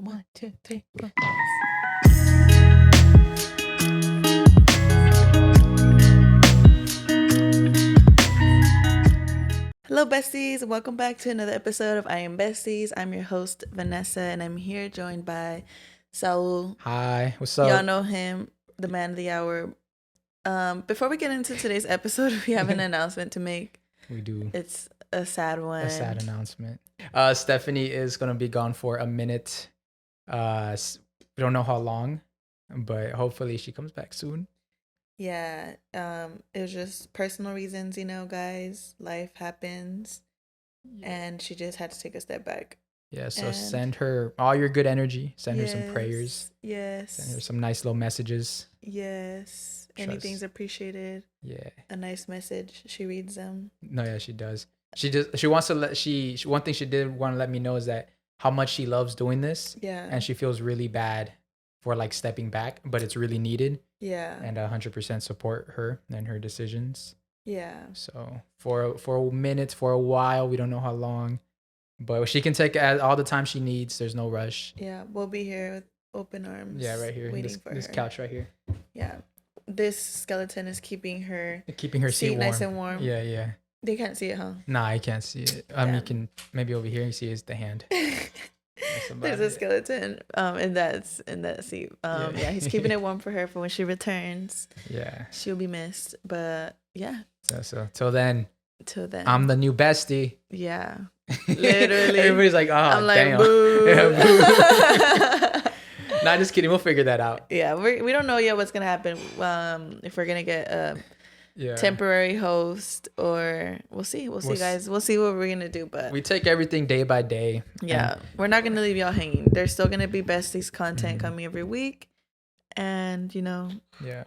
1, 2, 3, 4. Hello, besties. Welcome back to another episode of I Am Besties. I'm your host, Vanessa, and I'm here joined by Saul. Hi, what's up? Y'all know him, the man of the hour. Before we get into today's episode, we have an announcement to make. We do. It's a sad one. A sad announcement. Stephanie is going to be gone for a minute. We don't know how long, but hopefully she comes back soon. Yeah, it was just personal reasons, guys. Life happens, and she just had to take a step back. Yeah, so send her all your good energy. Send her some prayers. Yes. Send her some nice little messages. Yes. Anything's appreciated. Yeah. A nice message. She reads them. No, yeah, she does. She wants to one thing she did want to let me know is that how much she loves doing this. Yeah. And she feels really bad for like stepping back, but it's really needed. Yeah. And 100% support her and her decisions. Yeah. So for a minute, for a while, we don't know how long, but she can take all the time she needs. There's no rush. Yeah, we'll be here with open arms. Yeah, right here. Waiting for this her. couch right here. Yeah. This skeleton is keeping her seat warm. nice and warm. Yeah, yeah. They can't see it, huh? Nah, I can't see it. Damn. You can maybe over here you see is the hand. There's a skeleton in that seat. Yeah, he's keeping it warm for her for when she returns. Yeah. She'll be missed. But yeah. So till then. I'm the new bestie. Yeah. Literally. Everybody's like, oh, I'm like, damn. Boo. Yeah, boo. Nah, just kidding. We'll figure that out. Yeah, we don't know yet what's gonna happen. If we're gonna get a temporary host, or we'll see. We'll see, guys. We'll see what we're gonna do. But we take everything day by day. Yeah, we're not gonna leave y'all hanging. There's still gonna be Besties content coming every week, and Yeah.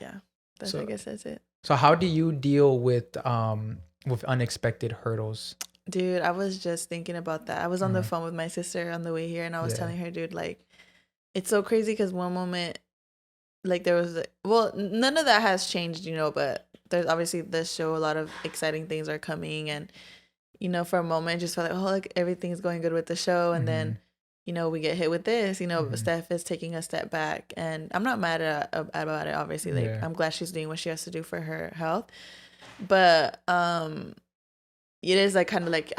I guess that's it. So how do you deal with unexpected hurdles? Dude, I was just thinking about that. I was on the phone with my sister on the way here, and I was telling her, dude, like, it's so crazy because one moment, like, there was, none of that has changed, but there's obviously this show, a lot of exciting things are coming, and, for a moment, I just felt like, oh, like, everything's going good with the show, and then, we get hit with this, Steph is taking a step back, and I'm not mad about it, obviously, like, I'm glad she's doing what she has to do for her health, but, it is like kind of like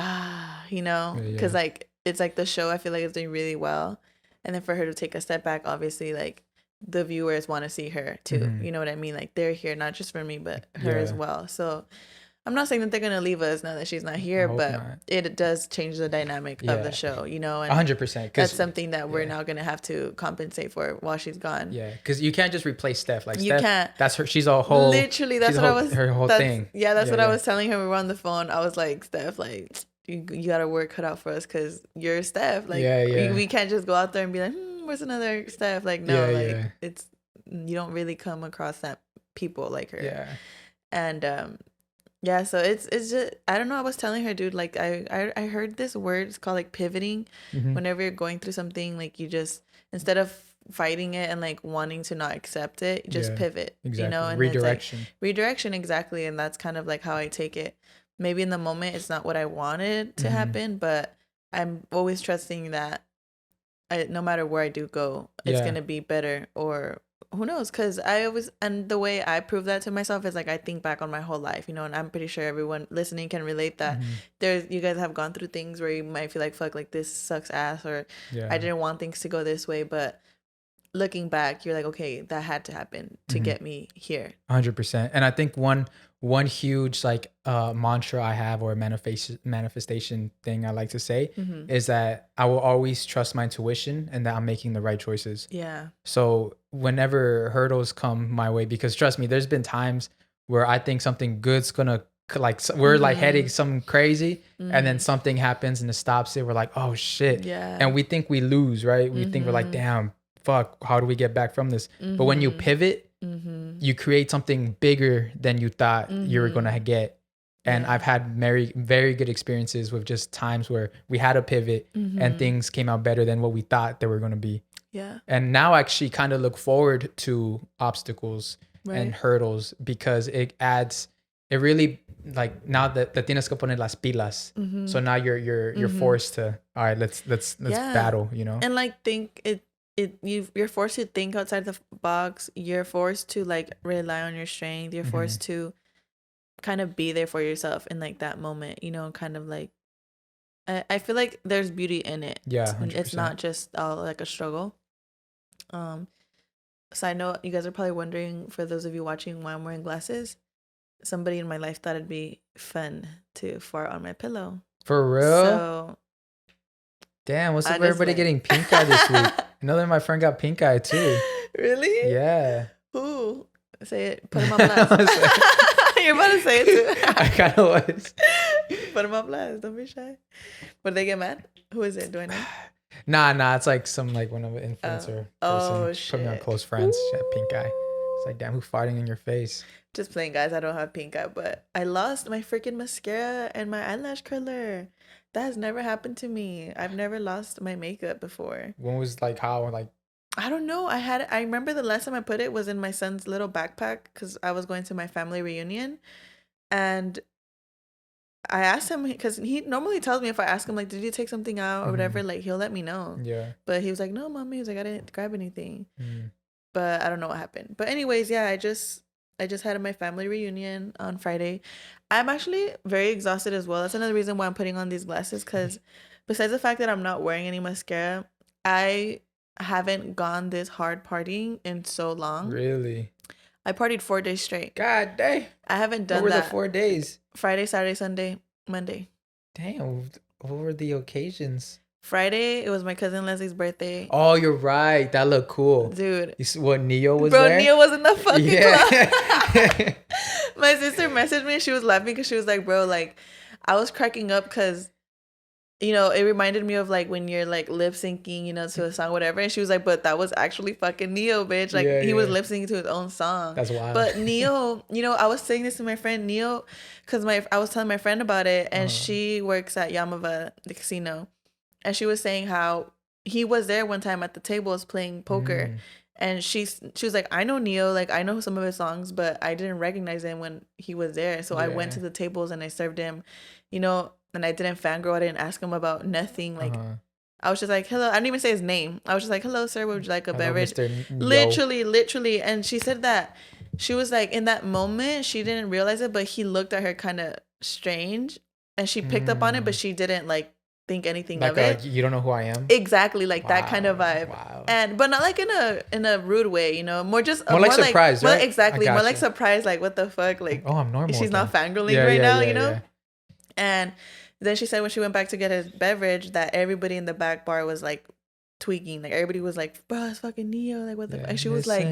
because like it's like the show I feel like is doing really well, and then for her to take a step back, obviously like the viewers want to see her too. You know what I mean? Like they're here not just for me but her as well. So I'm not saying that they're gonna leave us now that she's not here, but it does change the dynamic of the show, and 100%. That's something that we're now gonna have to compensate for while she's gone. Yeah, because you can't just replace Steph. Like you can't. That's her. She's a whole. Literally, that's what I was. Her whole thing. Yeah, that's what I was telling her. We were on the phone. I was like, Steph, like you got to work cut out for us because you're Steph. Like we can't just go out there and be like, where's another Steph? Like no, it's you don't really come across that people like her. Yeah, and yeah, so it's just I don't know. I was telling her, dude, like I heard this word. It's called like pivoting. Whenever you're going through something, like you just instead of fighting it and like wanting to not accept it, just pivot. Exactly. And redirection. Redirection, exactly. And that's kind of like how I take it. Maybe in the moment it's not what I wanted to happen, but I'm always trusting that no matter where I do go, it's gonna be better or. Who knows? Because and the way I prove that to myself is like I think back on my whole life, and I'm pretty sure everyone listening can relate that you guys have gone through things where you might feel like, fuck, like this sucks ass, or I didn't want things to go this way, but looking back, you're like, okay, that had to happen to get me here. 100%. And I think one huge like mantra I have or manifestation thing I like to say is that I will always trust my intuition and that I'm making the right choices. Yeah. So whenever hurdles come my way, because trust me, there's been times where I think something good's gonna like we're like heading something crazy and then something happens and it stops it. We're like, oh shit. Yeah. And we think we lose, right? We think we're like, damn, fuck, how do we get back from this? But when you pivot, you create something bigger than you thought you were gonna get. And I've had very, very good experiences with just times where we had a pivot and things came out better than what we thought they were gonna be. Yeah. And now I actually kind of look forward to obstacles and hurdles because it really like now that tienes que poner las pilas. So now you're forced to, all right, let's battle, you know? And like you're forced to think outside the box. You're forced to like rely on your strength. You're forced to kind of be there for yourself in like that moment, you know, kind of like I feel like there's beauty in it. Yeah, 100%. It's not just all like a struggle. Side note, you guys are probably wondering, for those of you watching, why I'm wearing glasses. Somebody in my life thought it'd be fun to fart on my pillow. For real? So damn, what's up with everybody getting pink eye this week? I know that my friend got pink eye too. Really? Yeah. Who? Say it. Put him on blast. You're about to say it too. I kind of was. Put him on blast. Don't be shy. Would they get mad? Who is it? Do I know? Nah. It's like some like one of an influencer person. Oh shit. Put me on close friends. She had pink eye. It's like, damn, who's farting in your face? Just playing, guys. I don't have pink eye, but I lost my freaking mascara and my eyelash curler. That has never happened to me. I've never lost my makeup before. When was like how like? I don't know. I remember the last time I put it was in my son's little backpack because I was going to my family reunion, and I asked him because he normally tells me if I ask him like, did you take something out or whatever, like he'll let me know. Yeah. But he was like, no, mommy. He was like, I didn't grab anything. But I don't know what happened. But anyways, yeah, I just had my family reunion on Friday. I'm actually very exhausted as well. That's another reason why I'm putting on these glasses, because besides the fact that I'm not wearing any mascara, I haven't gone this hard partying in so long. Really? I partied 4 days straight. God dang. I haven't done that. What were the 4 days? Friday, Saturday, Sunday, Monday. Damn. What were the occasions? Friday, it was my cousin Leslie's birthday. Oh, you're right. That looked cool. Dude. What, Neo was there? Bro, Neo was in the fucking club. My sister messaged me and she was laughing because she was like, bro, like, I was cracking up because, you know, it reminded me of like when you're like lip syncing, you know, to a song, whatever. And she was like, but that was actually fucking Neo, bitch. Like he was lip syncing to his own song. That's wild. But Neo, you know, I was saying this to my friend Neo because I was telling my friend about it, and she works at Yamava, the casino. And she was saying how he was there one time at the tables playing poker. And she was like, I know Neo, like I know some of his songs, but I didn't recognize him when he was there. So I went to the tables and I served him, you know, and I didn't fangirl. I didn't ask him about nothing. Like I was just like, hello. I didn't even say his name. I was just like, hello, sir. Would you like a beverage? Literally. And she said that she was like, in that moment, she didn't realize it, but he looked at her kind of strange and she picked up on it, but she didn't like think anything like of it. You don't know who I am? Exactly, like that kind of vibe. Wow. But not like in a rude way, you know, more like surprise, right? Exactly, more like surprise, like what the fuck, like oh, I'm normal. She's not fangirling right now, you know. And then she said when she went back to get his beverage that everybody in the back bar was like tweaking, like everybody was like, bro, it's fucking Neo, like what the fuck? And she was like,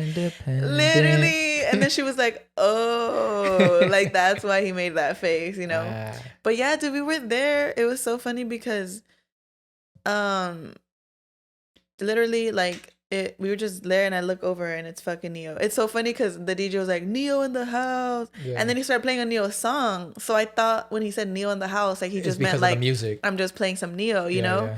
literally, and then she was like, oh, like that's why he made that face, you know. But yeah, dude, we were there. It was so funny because literally like we were just there and I look over and it's fucking Neo. It's so funny because the DJ was like, Neo in the house, and then he started playing a Neo song. So I thought when he said Neo in the house, like he just meant like music. I'm just playing some Neo, you know.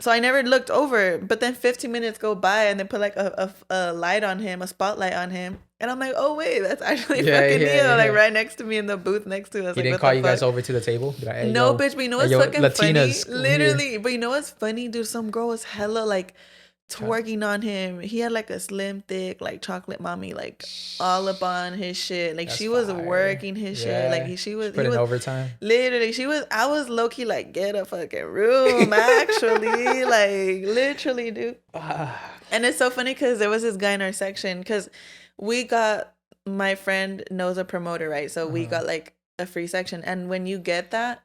So I never looked over, but then 15 minutes go by and they put like a light on him, a spotlight on him. And I'm like, oh wait, that's actually fucking Neo, like right next to me in the booth next to us. He like, didn't call you guys over to the table? Like, no, bitch, but you know what's fucking Latinas funny? Literally, but you know what's funny, dude? Some girl was hella like twerking on him. He had like a slim, thick, like chocolate mommy, like all up on his shit. Like she was working his shit. Like she was putting overtime. Literally, I was low key like, get a fucking room, actually. Like literally, dude. And it's so funny because there was this guy in our section because my friend knows a promoter, right? So we got like a free section, and when you get that,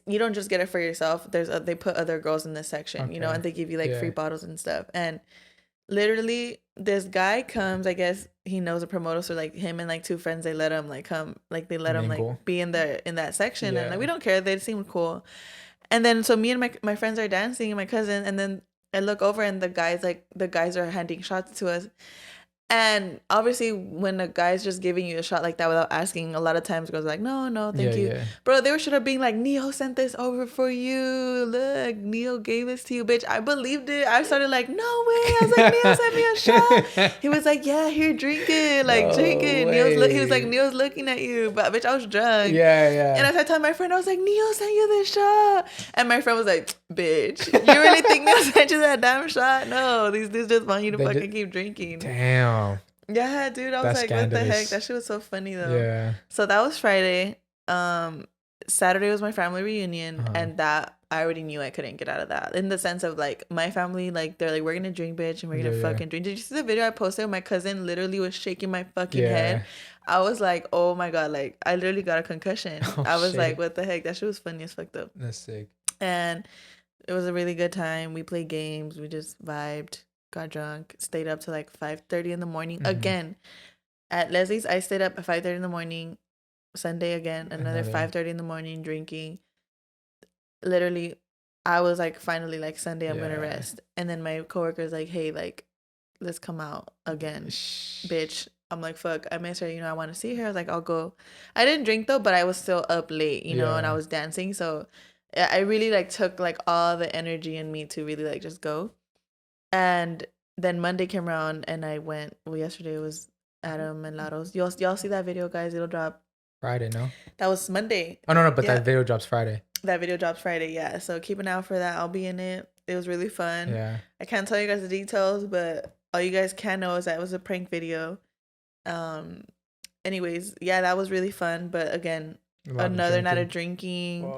you don't just get it for yourself. They put other girls in this section, you know, and they give you like free bottles and stuff. And literally this guy comes, I guess he knows a promoter, so like him and like two friends, they let him like come, like they let him like be in that section, and like we don't care, they seem cool. And then so me and my friends are dancing and my cousin, and then I look over and the guys are handing shots to us. And obviously, when a guy's just giving you a shot like that without asking, a lot of times girls are like, no, thank you. Yeah. Bro, they were should have been like, Neo sent this over for you. Look, Neo gave this to you, bitch. I believed it. I started like, no way. I was like, Neo sent me a shot. He was like, yeah, here, drink it. Like, no drink it. He was like, Neo's looking at you. But bitch, I was drunk. Yeah. And I started telling my friend, I was like, Neo sent you this shot. And my friend was like, bitch, you really think Neo sent you that damn shot? No, these dudes just want you to fucking keep drinking. Damn. Yeah, dude. I was like, scandalous. What the heck? That shit was so funny though. Yeah. So that was Friday. Saturday was my family reunion, and that I already knew I couldn't get out of that. In the sense of like my family, like they're like, we're gonna drink, bitch, and we're gonna fucking drink. Did you see the video I posted? My cousin literally was shaking my fucking head. I was like, oh my god, like I literally got a concussion. I was like, what the heck? That shit was funny as fuck though. That's sick. And it was a really good time. We played games. We just vibed. Got drunk, stayed up till like 5:30 in the morning. Mm-hmm. Again, at Leslie's, I stayed up at 5:30 in the morning. Sunday again, another 5:30 in the morning drinking. Literally, I was like, finally, like Sunday, I'm gonna rest. And then my coworker's like, hey, like, let's come out again, bitch. I'm like, fuck, I miss her. You know, I want to see her. I was like, I'll go. I didn't drink though, but I was still up late, you know, and I was dancing. So I really like took like all the energy in me to really like just go. And then Monday came around and I went. Well, yesterday was Adam and Laro's. Y'all see that video, guys? It'll drop Friday, no? That was Monday. Oh, no, but that video drops Friday. That video drops Friday, yeah. So keep an eye out for that. I'll be in it. It was really fun. Yeah. I can't tell you guys the details, but all you guys can know is that it was a prank video. Anyways, yeah, that was really fun. But again, another night of drinking,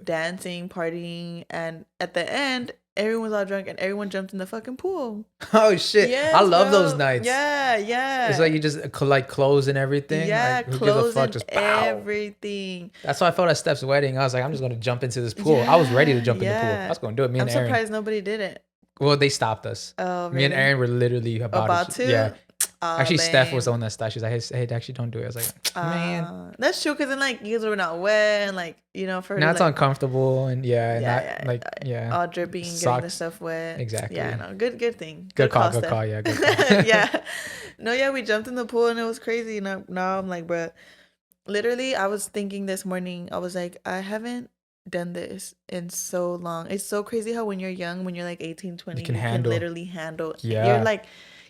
dancing, partying, and at the end, everyone was all drunk and everyone jumped in the fucking pool. Oh shit! Yes, I love those nights. Yeah. It's like you just like clothes and everything. Yeah, like, clothes and just everything. That's why I felt at Steph's wedding. I was like, I'm just gonna jump into this pool. I was ready to jump in the pool. I was gonna do it. Me and Aaron. I'm surprised nobody did it. Well, they stopped us. Oh, really? Me and Aaron were literally about to. Yeah. Actually, Steph was the one that stopped. She's like, hey, actually, don't do it. I was like, man. That's true, because then, like, you guys were not wet, and, like, you know, for now it's like, uncomfortable, and all dripping, getting the stuff wet. Exactly. Yeah, no, good thing. Good call, yeah. Good call. Yeah. No, yeah, we jumped in the pool, and it was crazy. And now I'm like, bro, literally, I was thinking this morning, I was like, I haven't done this in so long. It's so crazy how when you're young, when you're like 18, 20, you can literally handle. Yeah. You're like,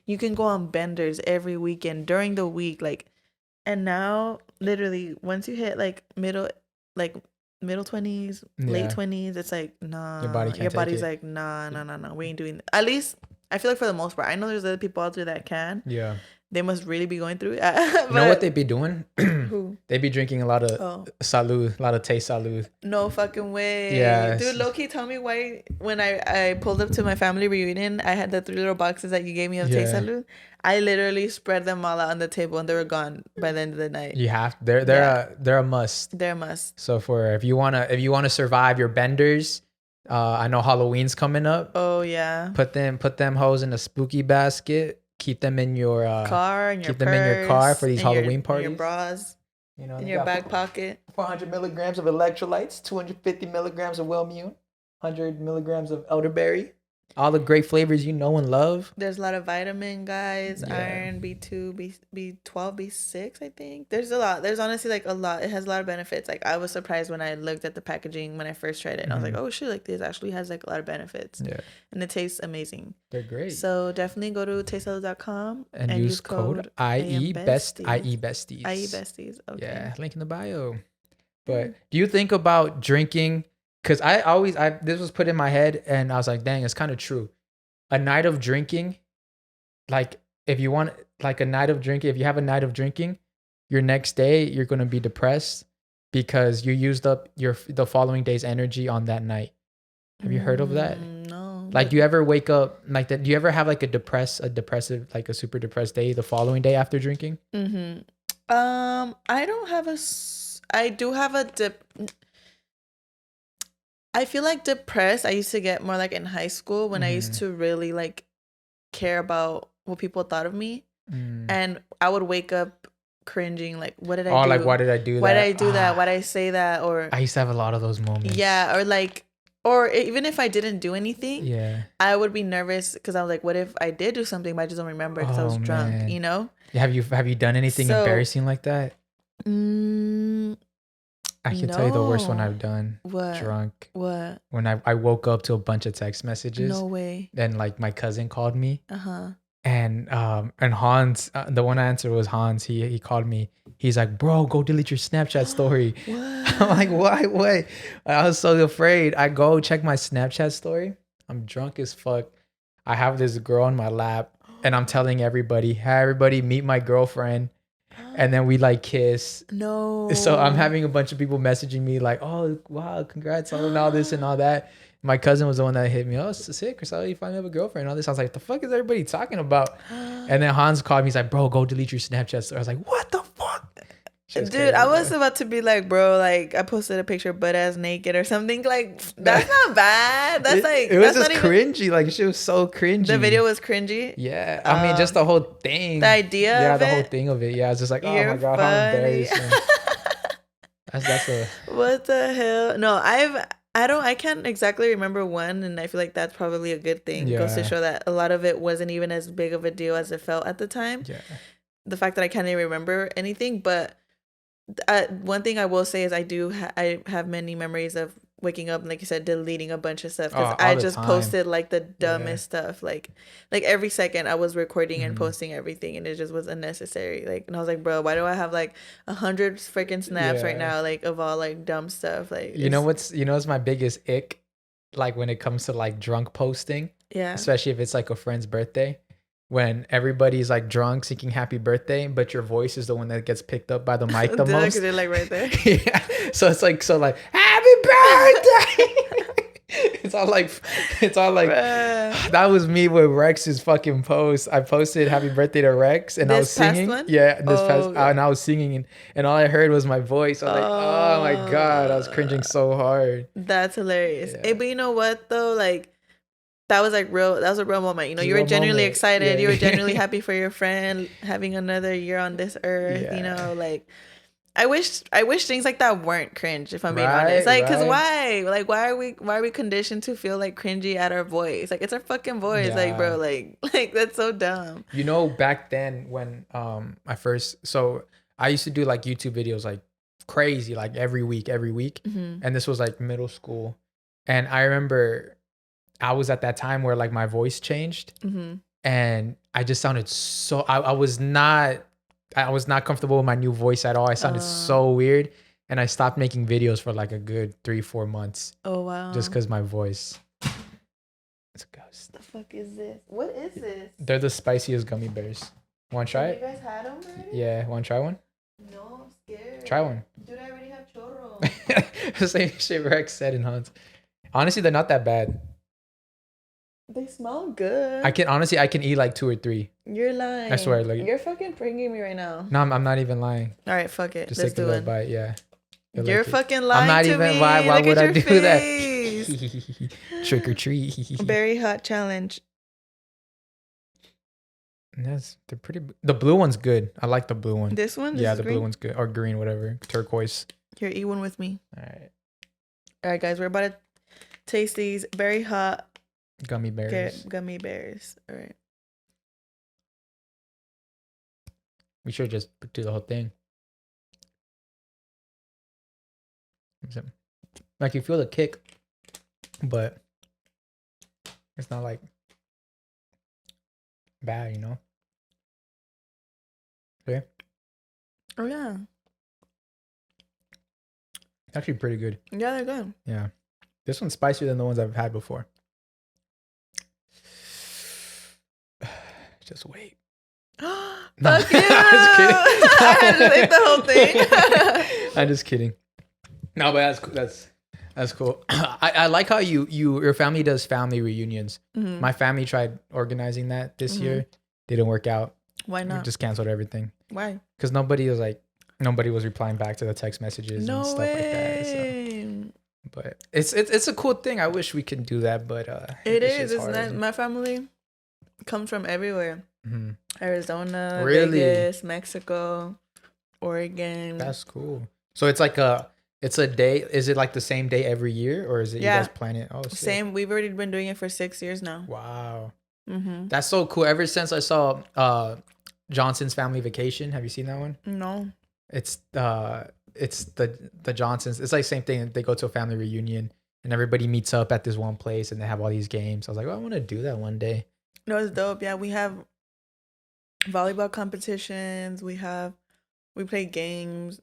you can go on benders every weekend during the week, like, and now literally once you hit like middle 20s, late 20s, it's like, nah, your body's like, nah, we ain't doing that. At least I feel like for the most part, I know there's other people out there that can. Yeah. They must really be going through it. You know what they be doing? Who? They be drinking a lot of salud, a lot of taste salud. No fucking way. Yeah. Dude, low-key, tell me why when I pulled up to my family reunion, I had the 3 little boxes that you gave me of taste salud. I literally spread them all out on the table and they were gone by the end of the night. You have they're a must. They're a must. So if you wanna survive your benders, I know Halloween's coming up. Oh yeah. Put them hoes in a spooky basket. Keep them in your car, in your them in your car for these Halloween parties. In your bras, you know, in your back pocket. 400 milligrams of electrolytes, 250 milligrams of Wellmune, 100 milligrams of elderberry. All the great flavors you know and love. There's a lot of vitamin, guys. Yeah. Iron, B2, B12, B6, I think. There's a lot. There's honestly like a lot. It has a lot of benefits. Like I was surprised when I looked at the packaging when I first tried it. And I was like, oh shit, like this actually has like a lot of benefits. Yeah. And it tastes amazing. They're great. So definitely go to tastesalud.com and use code IEBesties. IEBesties. Okay. Yeah, link in the bio. But do you think about drinking? Because this was put in my head and I was like, dang, it's kind of true. A night of drinking, like if you want like a night of drinking, if you have a night of drinking, your next day, you're going to be depressed because you used up the following day's energy on that night. Have you heard of that? No. Like you ever wake up like that? Do you ever have like a super depressed day the following day after drinking? Mm-hmm. I do have a I feel like depressed. I used to get more like in high school when I used to really like care about what people thought of me. And I would wake up cringing like, what did I do? Like, why did I do that? Why did I do that? Why did I say that? Or I used to have a lot of those moments. Yeah. Or like or even if I didn't do anything, Yeah. I would be nervous because I'm like, what if I did do something but I just don't remember because I was drunk, man. you know? Have you done anything embarrassing like that? I can tell you the worst one No. I've done. What? Drunk. What? When I woke up to a bunch of text messages. No way. Then like my cousin called me. Uh-huh. And Hans, the one I answered was Hans. He called me. He's like, bro, go delete your Snapchat story. I'm like, why? Wait. I was so afraid. I go check my Snapchat story. I'm drunk as fuck. I have this girl on my lap, and I'm telling everybody, hey, everybody, meet my girlfriend. And then we like kiss. No. So I'm having a bunch of people messaging me like, oh, wow, congrats on all this and all that. My cousin was the one that hit me. Oh, it's sick. Or so you finally have a girlfriend and all this. I was like, the fuck is everybody talking about? And then Hans called me. He's like, bro, go delete your Snapchat story. I was like, what the fuck? Dude, crazy, I was about to be like, bro, like I posted a picture butt ass naked or something. Like, that's not bad. That's like, it was that's just cringy. Like, she was so cringy. The video was cringy. Yeah. I mean, just the whole thing. The idea yeah, of the it. whole thing of it. Yeah. I was just like, oh You're my God, funny. how embarrassing. that's a. What the hell? No, I can't exactly remember one, and I feel like that's probably a good thing. Yeah. Goes to show that a lot of it wasn't even as big of a deal as it felt at the time. Yeah. The fact that I can't even remember anything, but one thing I will say is I have many memories of waking up and, like you said, deleting a bunch of stuff because I just posted like the dumbest stuff. Like every second I was recording and posting everything, and it just was unnecessary. Like, and I was like, bro, why do I have like 100 freaking snaps right now, like of all like dumb stuff? Like, you know what's my biggest ick, like when it comes to like drunk posting, especially if it's like a friend's birthday. When everybody's like drunk singing happy birthday, but your voice is the one that gets picked up by the mic the most. They're like right there. Yeah. So it's like happy birthday. it's all like Bruh. That was me with Rex's fucking post. I posted happy birthday to Rex and I was singing. Past one? Yeah, and I was singing and all I heard was my voice. I was like, oh my God, I was cringing so hard. That's hilarious. Yeah. Hey, but you know what though? Like, that was a real moment. You know, you were genuinely excited. Yeah. You were genuinely happy for your friend having another year on this earth. Yeah. You know, like I wish things like that weren't cringe, if I'm being honest. Like, cause why? Like, why are we conditioned to feel like cringy at our voice? Like, it's our fucking voice. Yeah. Like, bro, like that's so dumb. You know, back then when I used to do like YouTube videos like crazy, like every week. And this was like middle school. And I remember I was at that time where like my voice changed and I just sounded so, I was not comfortable with my new voice at all. I sounded so weird and I stopped making videos for like a good 3-4 months. Oh, wow. Just because my voice. It's a ghost. The fuck is this? What is this? They're the spiciest gummy bears. Want to try it? You guys had them already? Yeah. Want to try one? No, I'm scared. Try one. Dude, I already have churro. The same shit Rex said in Hans. Honestly, they're not that bad. They smell good. I can eat like 2 or 3. You're lying. I swear. Like, you're fucking pranking me right now. No, I'm not even lying. All right, fuck it. Just Let's take a little bite. Yeah. You're like fucking lying. I'm not to even. Me. Why Look would I do face. that? Trick or treat. Berry hot challenge. Yes, they're pretty. The blue one's good. I like the blue one. This one? Yeah, the blue one's good. Or green, whatever. Turquoise. Here, eat one with me. All right. All right, guys. We're about to taste these very hot gummy bears. Gummy bears. All right. We should just do the whole thing. Like, you feel the kick, but it's not like bad, you know? Okay. Oh, yeah. It's actually pretty good. Yeah, they're good. Yeah. This one's spicier than the ones I've had before. Just wait. No, fuck you! I had to make the whole thing. I'm just kidding. No, but that's cool. I like how your family does family reunions. Mm-hmm. My family tried organizing that this year. Didn't work out. Why not? We just canceled everything. Why? Because nobody was replying back to the text messages and stuff like that. So. But it's a cool thing. I wish we could do that, but it is. It's not. My family comes from everywhere. Mm-hmm. Arizona, really? Vegas, Mexico, Oregon. That's cool. So it's like a It's a day. Is it like the same day every year, or is it you guys plan it? Oh, sick. Same. We've already been doing it for 6 years now. Wow. That's so cool. Ever since I saw Johnson's Family Vacation, have you seen that one? No. It's the Johnsons. It's like same thing. They go to a family reunion and everybody meets up at this one place and they have all these games. I was like, oh, I want to do that one day. No, it's dope. Yeah, we have volleyball competitions. We play games.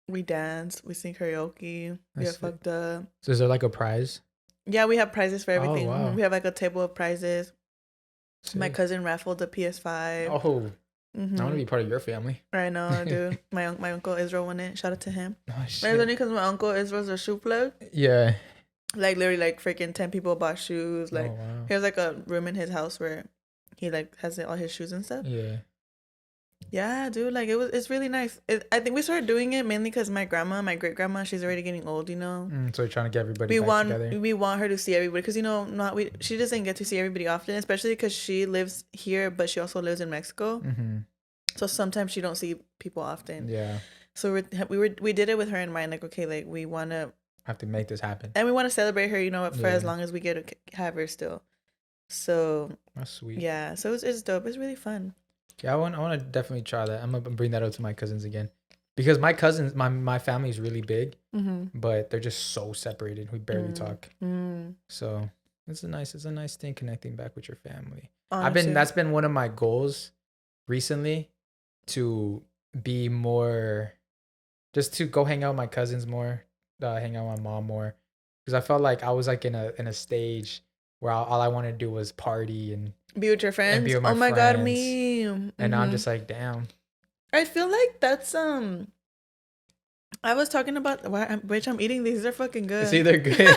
We dance. We sing karaoke. We get fucked up. So is there like a prize? Yeah, we have prizes for everything. Oh, wow. We have like a table of prizes. Sick. My cousin raffled a PS5. Oh, I want to be part of your family. I know, dude. My uncle Israel won it. Shout out to him. Oh, shit. But it's only because my uncle Israel's a shoe plug. Yeah. Like literally, like freaking 10 people bought shoes. Like wow. he has like a room in his house where he like has all his shoes and stuff. Yeah. Yeah, dude. Like it's really nice. I think we started doing it mainly because my great grandma, she's already getting old, you know. So we're trying to get everybody back together. We want her to see everybody because she doesn't get to see everybody often, especially because she lives here, but she also lives in Mexico. So sometimes she don't see people often. Yeah. So we did it with her in mind. Like, okay, like we want to have to make this happen, and we want to celebrate her, you know, for as long as we get to have her still. So that's sweet. Yeah. So it's dope. It's really fun. Yeah, I want to definitely try that. I'm gonna bring that up to my cousins again, because my cousins, my family is really big, but they're just so separated. We barely talk. So it's a nice thing connecting back with your family. Honestly. That's been one of my goals recently, to be more, just to go hang out with my cousins more, hang out with my mom more, because I felt like I was like in a stage where all I wanted to do was party and be with your friends. And be with my friends. God, me. And now I'm just like, damn. I feel like that's I was talking about bitch, I'm eating these. They're fucking good. It's either good.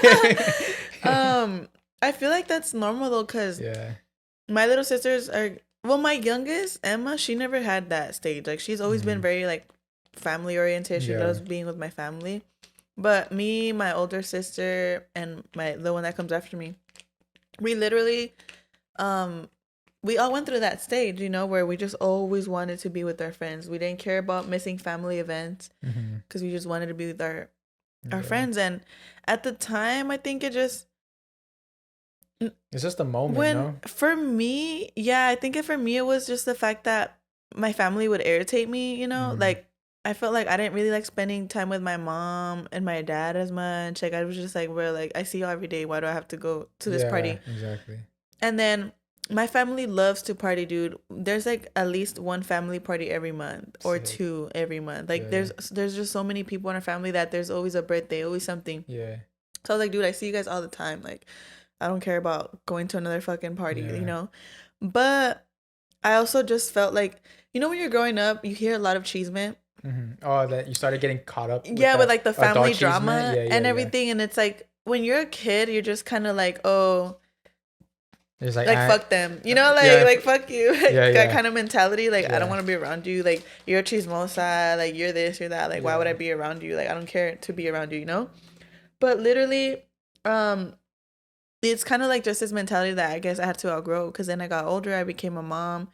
I feel like that's normal though, cause my little sisters are, well, my youngest Emma, she never had that stage. Like she's always been very like family oriented. She loves being with my family. But me, my older sister, and the one that comes after me, we literally we all went through that stage, you know, where we just always wanted to be with our friends. We didn't care about missing family events because we just wanted to be with our friends. And at the time, I think it's just a moment. For me, I think for me it was just the fact that my family would irritate me, you know, like I felt like I didn't really like spending time with my mom and my dad as much. Like I was just like, we're like, I see you every day. Why do I have to go to this party? Exactly. And then my family loves to party, dude. There's like at least one family party every month or two every month. Like there's just so many people in our family that there's always a birthday, always something. Yeah. So I was like, dude, I see you guys all the time. Like I don't care about going to another fucking party, you know? But I also just felt like, you know, when you're growing up, you hear a lot of cheeseman. Oh, that you started getting caught up with with like the family drama and everything. And it's like, when you're a kid, you're just kind of like, oh, it's like fuck them, you know, like fuck you, that kind of mentality. Like I don't want to be around you. Like you're a chismosa, like you're this, you're that. Like why would I be around you? Like I don't care to be around you, you know. But literally, it's kind of like just this mentality that I guess I had to outgrow, because then I got older, I became a mom.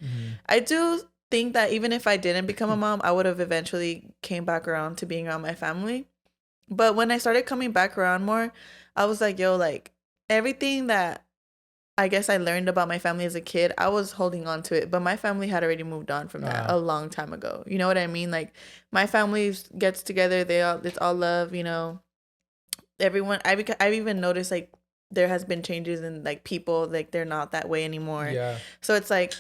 I do think that even if I didn't become a mom, I would have eventually came back around to being around my family. But when I started coming back around more, I was like, yo, like everything that I guess I learned about my family as a kid, I was holding on to it, but my family had already moved on from that a long time ago. You know what I mean? Like my family gets together, it's all love, you know. Everyone, I've even noticed like there has been changes in like people, like they're not that way anymore. Yeah. So it's like,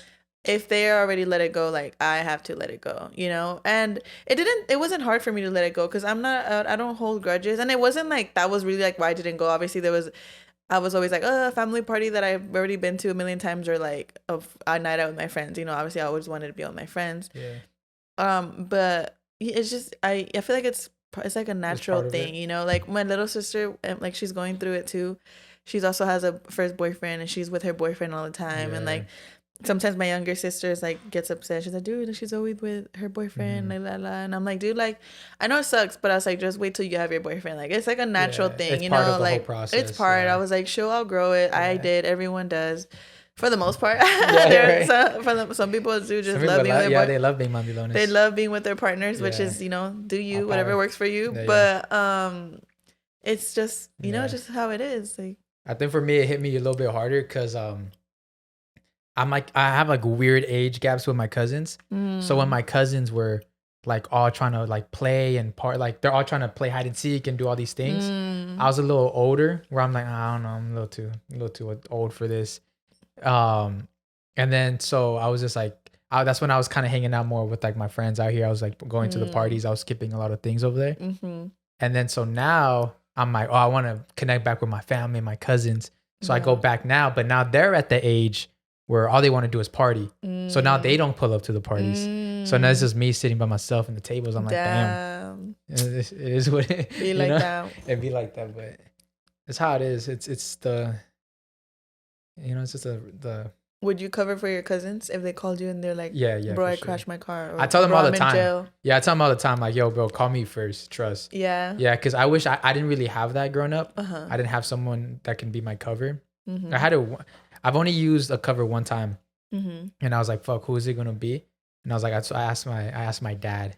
if they already let it go, like I have to let it go, you know. And it wasn't hard for me to let it go, because I don't hold grudges, and it wasn't like that was really like why I didn't go. Obviously I was always like, a family party that I've already been to a million times, or like a night out with my friends, you know. Obviously I always wanted to be with my friends. But it's just I feel like it's like a natural thing, you know. Like my little sister, like she's going through it too. She's also has a first boyfriend, and she's with her boyfriend all the time. And like sometimes my younger sister's like gets upset. She's like, dude, she's always with her boyfriend, and I'm like, dude, like I know it sucks, but I was like, just wait till you have your boyfriend. Like it's like a natural thing, you know. Like it's part. I was like, she'll outgrow it. I did. Everyone does. For the most part. Yeah, right. Some people do just Some love people being with yeah, they love being mandilones. they love being with their partners, which Yeah. is, you know, do you, All whatever power. works for you. Yeah, But it's just, you know, Yeah. just how it is. Like, I think for me, it hit me a little bit harder because I'm like, I have like weird age gaps with my cousins. So when my cousins were like all trying to like play and like they're all trying to play hide and seek and do all these things, I was a little older where I'm like, I don't know, I'm a little too old for this. And then so I was just like, that's when I was kind of hanging out more with like my friends out here. I was like going to the parties. I was skipping a lot of things over there. And then so now I'm like, oh, I want to connect back with my family, my cousins. So I go back now, but now they're at the age where all they want to do is party. So now they don't pull up to the parties. So now it's just me sitting by myself in the tables. I'm like, damn, it is what it be like know? that. It'd be like that, but it's how it is. It's the, you know, it's just the. Would you cover for your cousins if they called you and they're like, yeah, bro, I sure. crashed my car? Or, I tell them all the I'm in time. jail. Yeah, I tell them all the time, like, yo, bro, call me first. Trust. Yeah. Yeah, because I wish I didn't really have that growing up. Uh-huh. I didn't have someone that can be my cover. I've only used a cover one time. And I was like, fuck, who is it gonna be? And I was like, I asked my dad.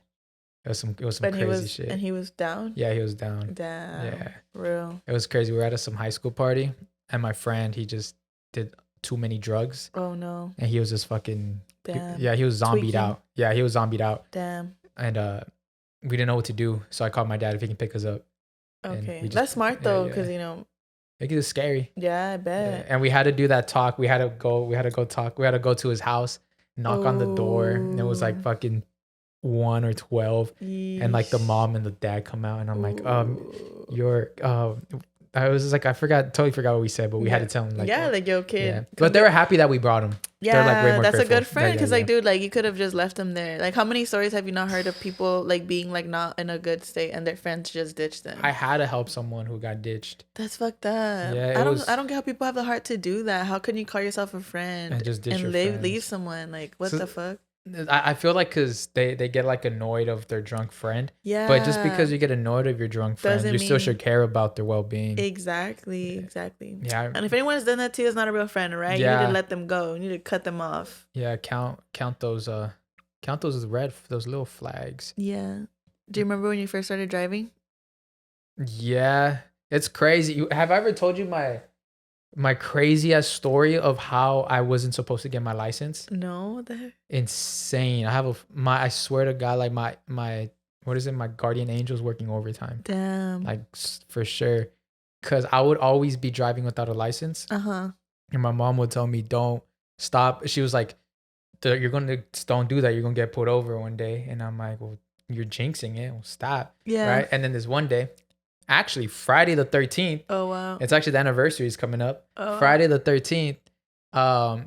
It was some crazy shit. And he was down? Yeah, he was down. Damn. Yeah. Real. It was crazy. We were at some high school party and my friend, he just did too many drugs. Oh no. And he was just fucking damn. he was zombied tweaking out. Yeah, he was zombied out. Damn. And we didn't know what to do. So I called my dad if he can pick us up. Okay. That's smart though, because you know, it was scary. Yeah, I bet. Yeah. And we had to do that talk. We had to go talk. We had to go to his house, knock on the door. And it was like fucking 1 or 12. Yeesh. And like the mom and the dad come out and I'm like, I was just like, totally forgot what we said, but we had to tell him like, like your kid. Yeah. But they were happy that we brought him. Yeah, like way more that's careful. A good friend because like, dude, like you could have just left them there. Like, how many stories have you not heard of people like being like not in a good state and their friends just ditched them? I had to help someone who got ditched. That's fucked up. Yeah, I don't get how people have the heart to do that. How can you call yourself a friend and just ditch and your leave someone? Like, what the fuck? I feel like because they get like annoyed of their drunk friend. Yeah. But just because you get annoyed of your drunk friend, you still should care about their well-being. Exactly. Yeah. And if anyone has done that to you, it's not a real friend, right? Yeah. You need to let them go. You need to cut them off. Yeah. Count those as red, those little flags. Yeah. Do you remember when you first started driving? Yeah. It's crazy. Have I ever told you my crazy ass story of how I wasn't supposed to get my license? No, what the heck? Insane. I swear to God, like my what is it? My guardian angel's working overtime. Damn. Like for sure. Cause I would always be driving without a license. And my mom would tell me, don't stop. She was like, don't do that. You're gonna get pulled over one day. And I'm like, well, you're jinxing it. Well, stop. Yeah. Right. And then this one day, actually Friday the 13th. Oh wow. It's actually the anniversary is coming up. Oh. Friday the 13th.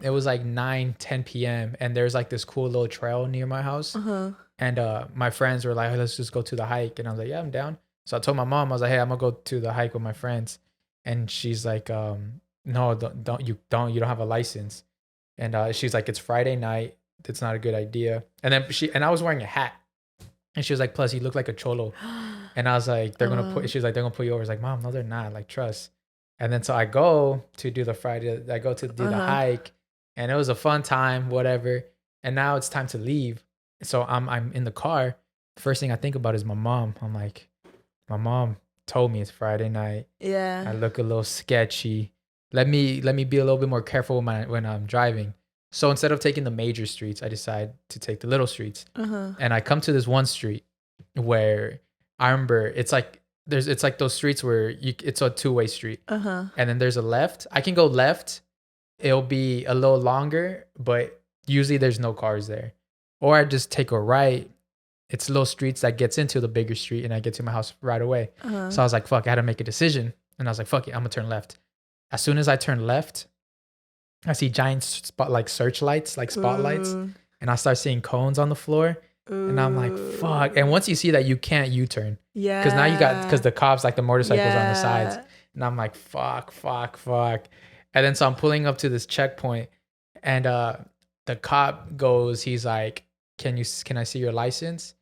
It was like 9-10 p.m. and there's like this cool little trail near my house. And my friends were like, hey, let's just go to the hike. And I was like, yeah, I'm down. So I told my mom, I was like, hey, I'm gonna go to the hike with my friends. And she's like, no, you don't have a license. And she's like, it's Friday night. It's not a good idea. And then I was wearing a hat. And she was like, plus you look like a cholo. And I was like, they're gonna put you over. I was like, mom, no, they're not. Like, trust. And then so I go to do the the hike, and it was a fun time, whatever. And now it's time to leave. So I'm in the car. First thing I think about is my mom. I'm like, my mom told me it's Friday night. Yeah. I look a little sketchy. Let me be a little bit more careful when I'm driving. So instead of taking the major streets, I decide to take the little streets. And I come to this one street where I remember it's like those streets where it's a two-way street. And then there's a left. I can go left. It'll be a little longer, but usually there's no cars there. Or I just take a right. It's little streets that gets into the bigger street and I get to my house right away. So I was like, fuck, I had to make a decision. And I was like, fuck it, I'm gonna turn left. As soon as I turn left, I see giant searchlights, like spotlights. Ooh. And I start seeing cones on the floor. Ooh. And I'm like, fuck. And once you see that, you can't U-turn. Yeah. Because now because the cops, like the motorcycles on the sides. And I'm like, fuck. And then so I'm pulling up to this checkpoint and the cop goes, he's like, can I see your license?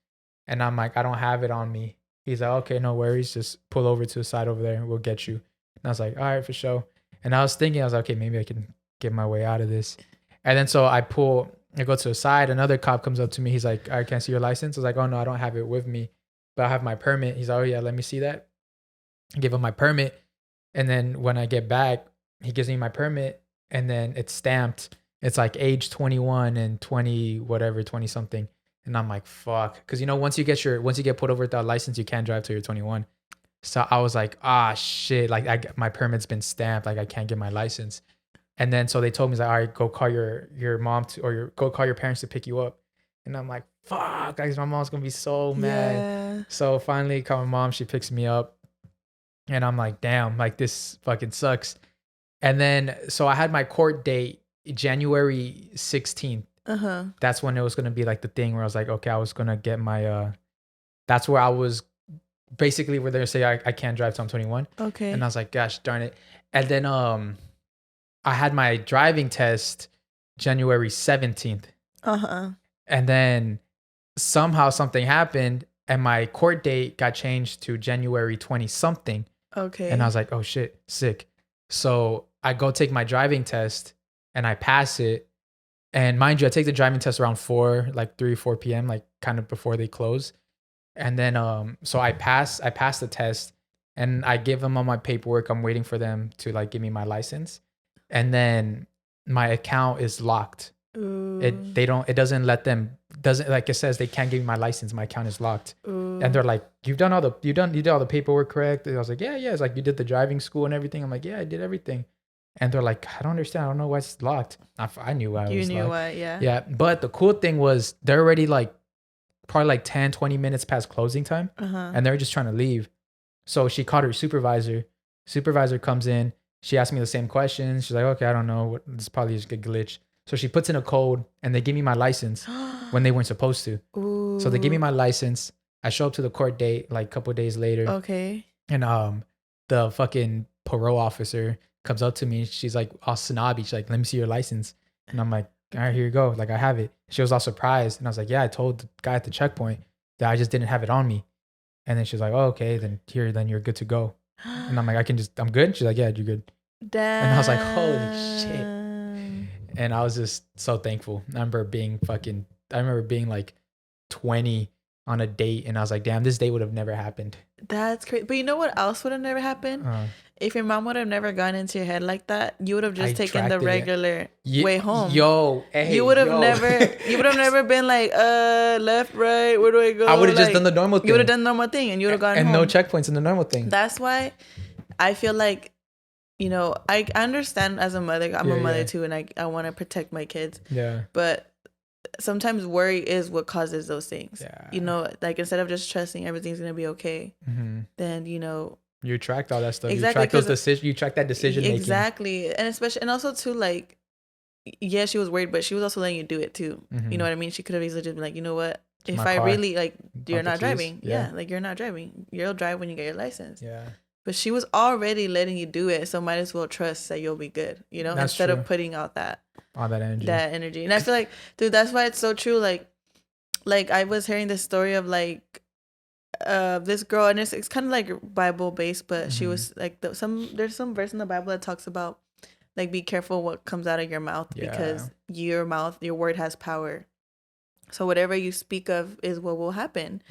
And I'm like, I don't have it on me. He's like, okay, no worries. Just pull over to the side over there and we'll get you. And I was like, all right, for sure. And I was thinking, I was like, okay, maybe I can get my way out of this. And then so I go to the side. Another cop comes up to me. He's like, I can't see your license. I was like, oh no, I don't have it with me, but I have my permit. He's like, oh yeah, let me see that. I give him my permit. And then when I get back, he gives me my permit, and then it's stamped. It's like age 21 and 20, whatever, 20 something. And I'm like, fuck. Cause once you get pulled over without a license, you can't drive till you're 21. So I was like, shit. Like my permit's been stamped. Like I can't get my license. And then so they told me, like, all right, go call your mom go call your parents to pick you up. And I'm like, fuck, guys, my mom's gonna be so mad. Yeah. So finally call my mom, she picks me up. And I'm like, damn, like this fucking sucks. And then so I had my court date January 16th. That's when it was gonna be like the thing where I was like, okay, I was gonna get my that's where I was basically where they're say I can't drive till I'm 21. Okay. And I was like, gosh darn it. And then I had my driving test January 17th. And then somehow something happened and my court date got changed to January 20 something. Okay. And I was like, oh shit, sick. So I go take my driving test and I pass it. And mind you, I take the driving test around 4 p.m., like kind of before they close. And then so I pass the test and I give them all my paperwork. I'm waiting for them to like give me my license. And then my account is locked. Ooh. It doesn't let them, like it says they can't give me my license. My account is locked. Ooh. And they're like, you did all the paperwork correct? And I was like, yeah. It's like, you did the driving school and everything. I'm like, yeah, I did everything. And they're like, I don't understand. I don't know why it's locked. I knew why it was locked. You knew why, yeah. Yeah. But the cool thing was they're already like probably like 10, 20 minutes past closing time. And they're just trying to leave. So she called her supervisor. Supervisor comes in. She asked me the same questions. She's like, okay, I don't know. This is probably just a glitch. So she puts in a code and they give me my license when they weren't supposed to. Ooh. So they give me my license. I show up to the court date like a couple of days later. Okay. And the fucking parole officer comes up to me. She's like all snobby. She's like, let me see your license. And I'm like, all right, here you go. Like I have it. She was all surprised. And I was like, yeah, I told the guy at the checkpoint that I just didn't have it on me. And then she's like, oh, okay, then you're good to go. And I'm like, I'm good. She's like, yeah, you're good. Damn. And I was like, holy shit. And I was just so thankful. I remember being like 20 on a date. And I was like, damn, this date would have never happened. That's crazy. But you know what else would have never happened? If your mom would have never gone into your head like that, you would have just taken the regular way home. You would have never been like, left, right, where do I go? I would have just done the normal thing. You would have done the normal thing and you would have gone home. And no checkpoints in the normal thing. That's why I feel like, I understand as a mother, I'm a mother too, and I want to protect my kids. Yeah. But sometimes worry is what causes those things. Yeah. Like instead of just trusting everything's going to be okay, then, you attract all that stuff. Exactly. You track those decisions. You track that decision making. Exactly. And also too, like, yeah, she was worried, but she was also letting you do it too. You know what I mean? She could have easily just been like, you know what? If I really like, you're not driving. Yeah. Like you're not driving. You'll drive when you get your license. Yeah. But she was already letting you do it, so might as well trust that you'll be good, That's instead of putting out all that energy. And I feel like, dude, that's why it's so true. Like I was hearing this story of like this girl, and it's kind of like Bible based, but she was like there's some verse in the Bible that talks about like be careful what comes out of your mouth because your word has power. So whatever you speak of is what will happen.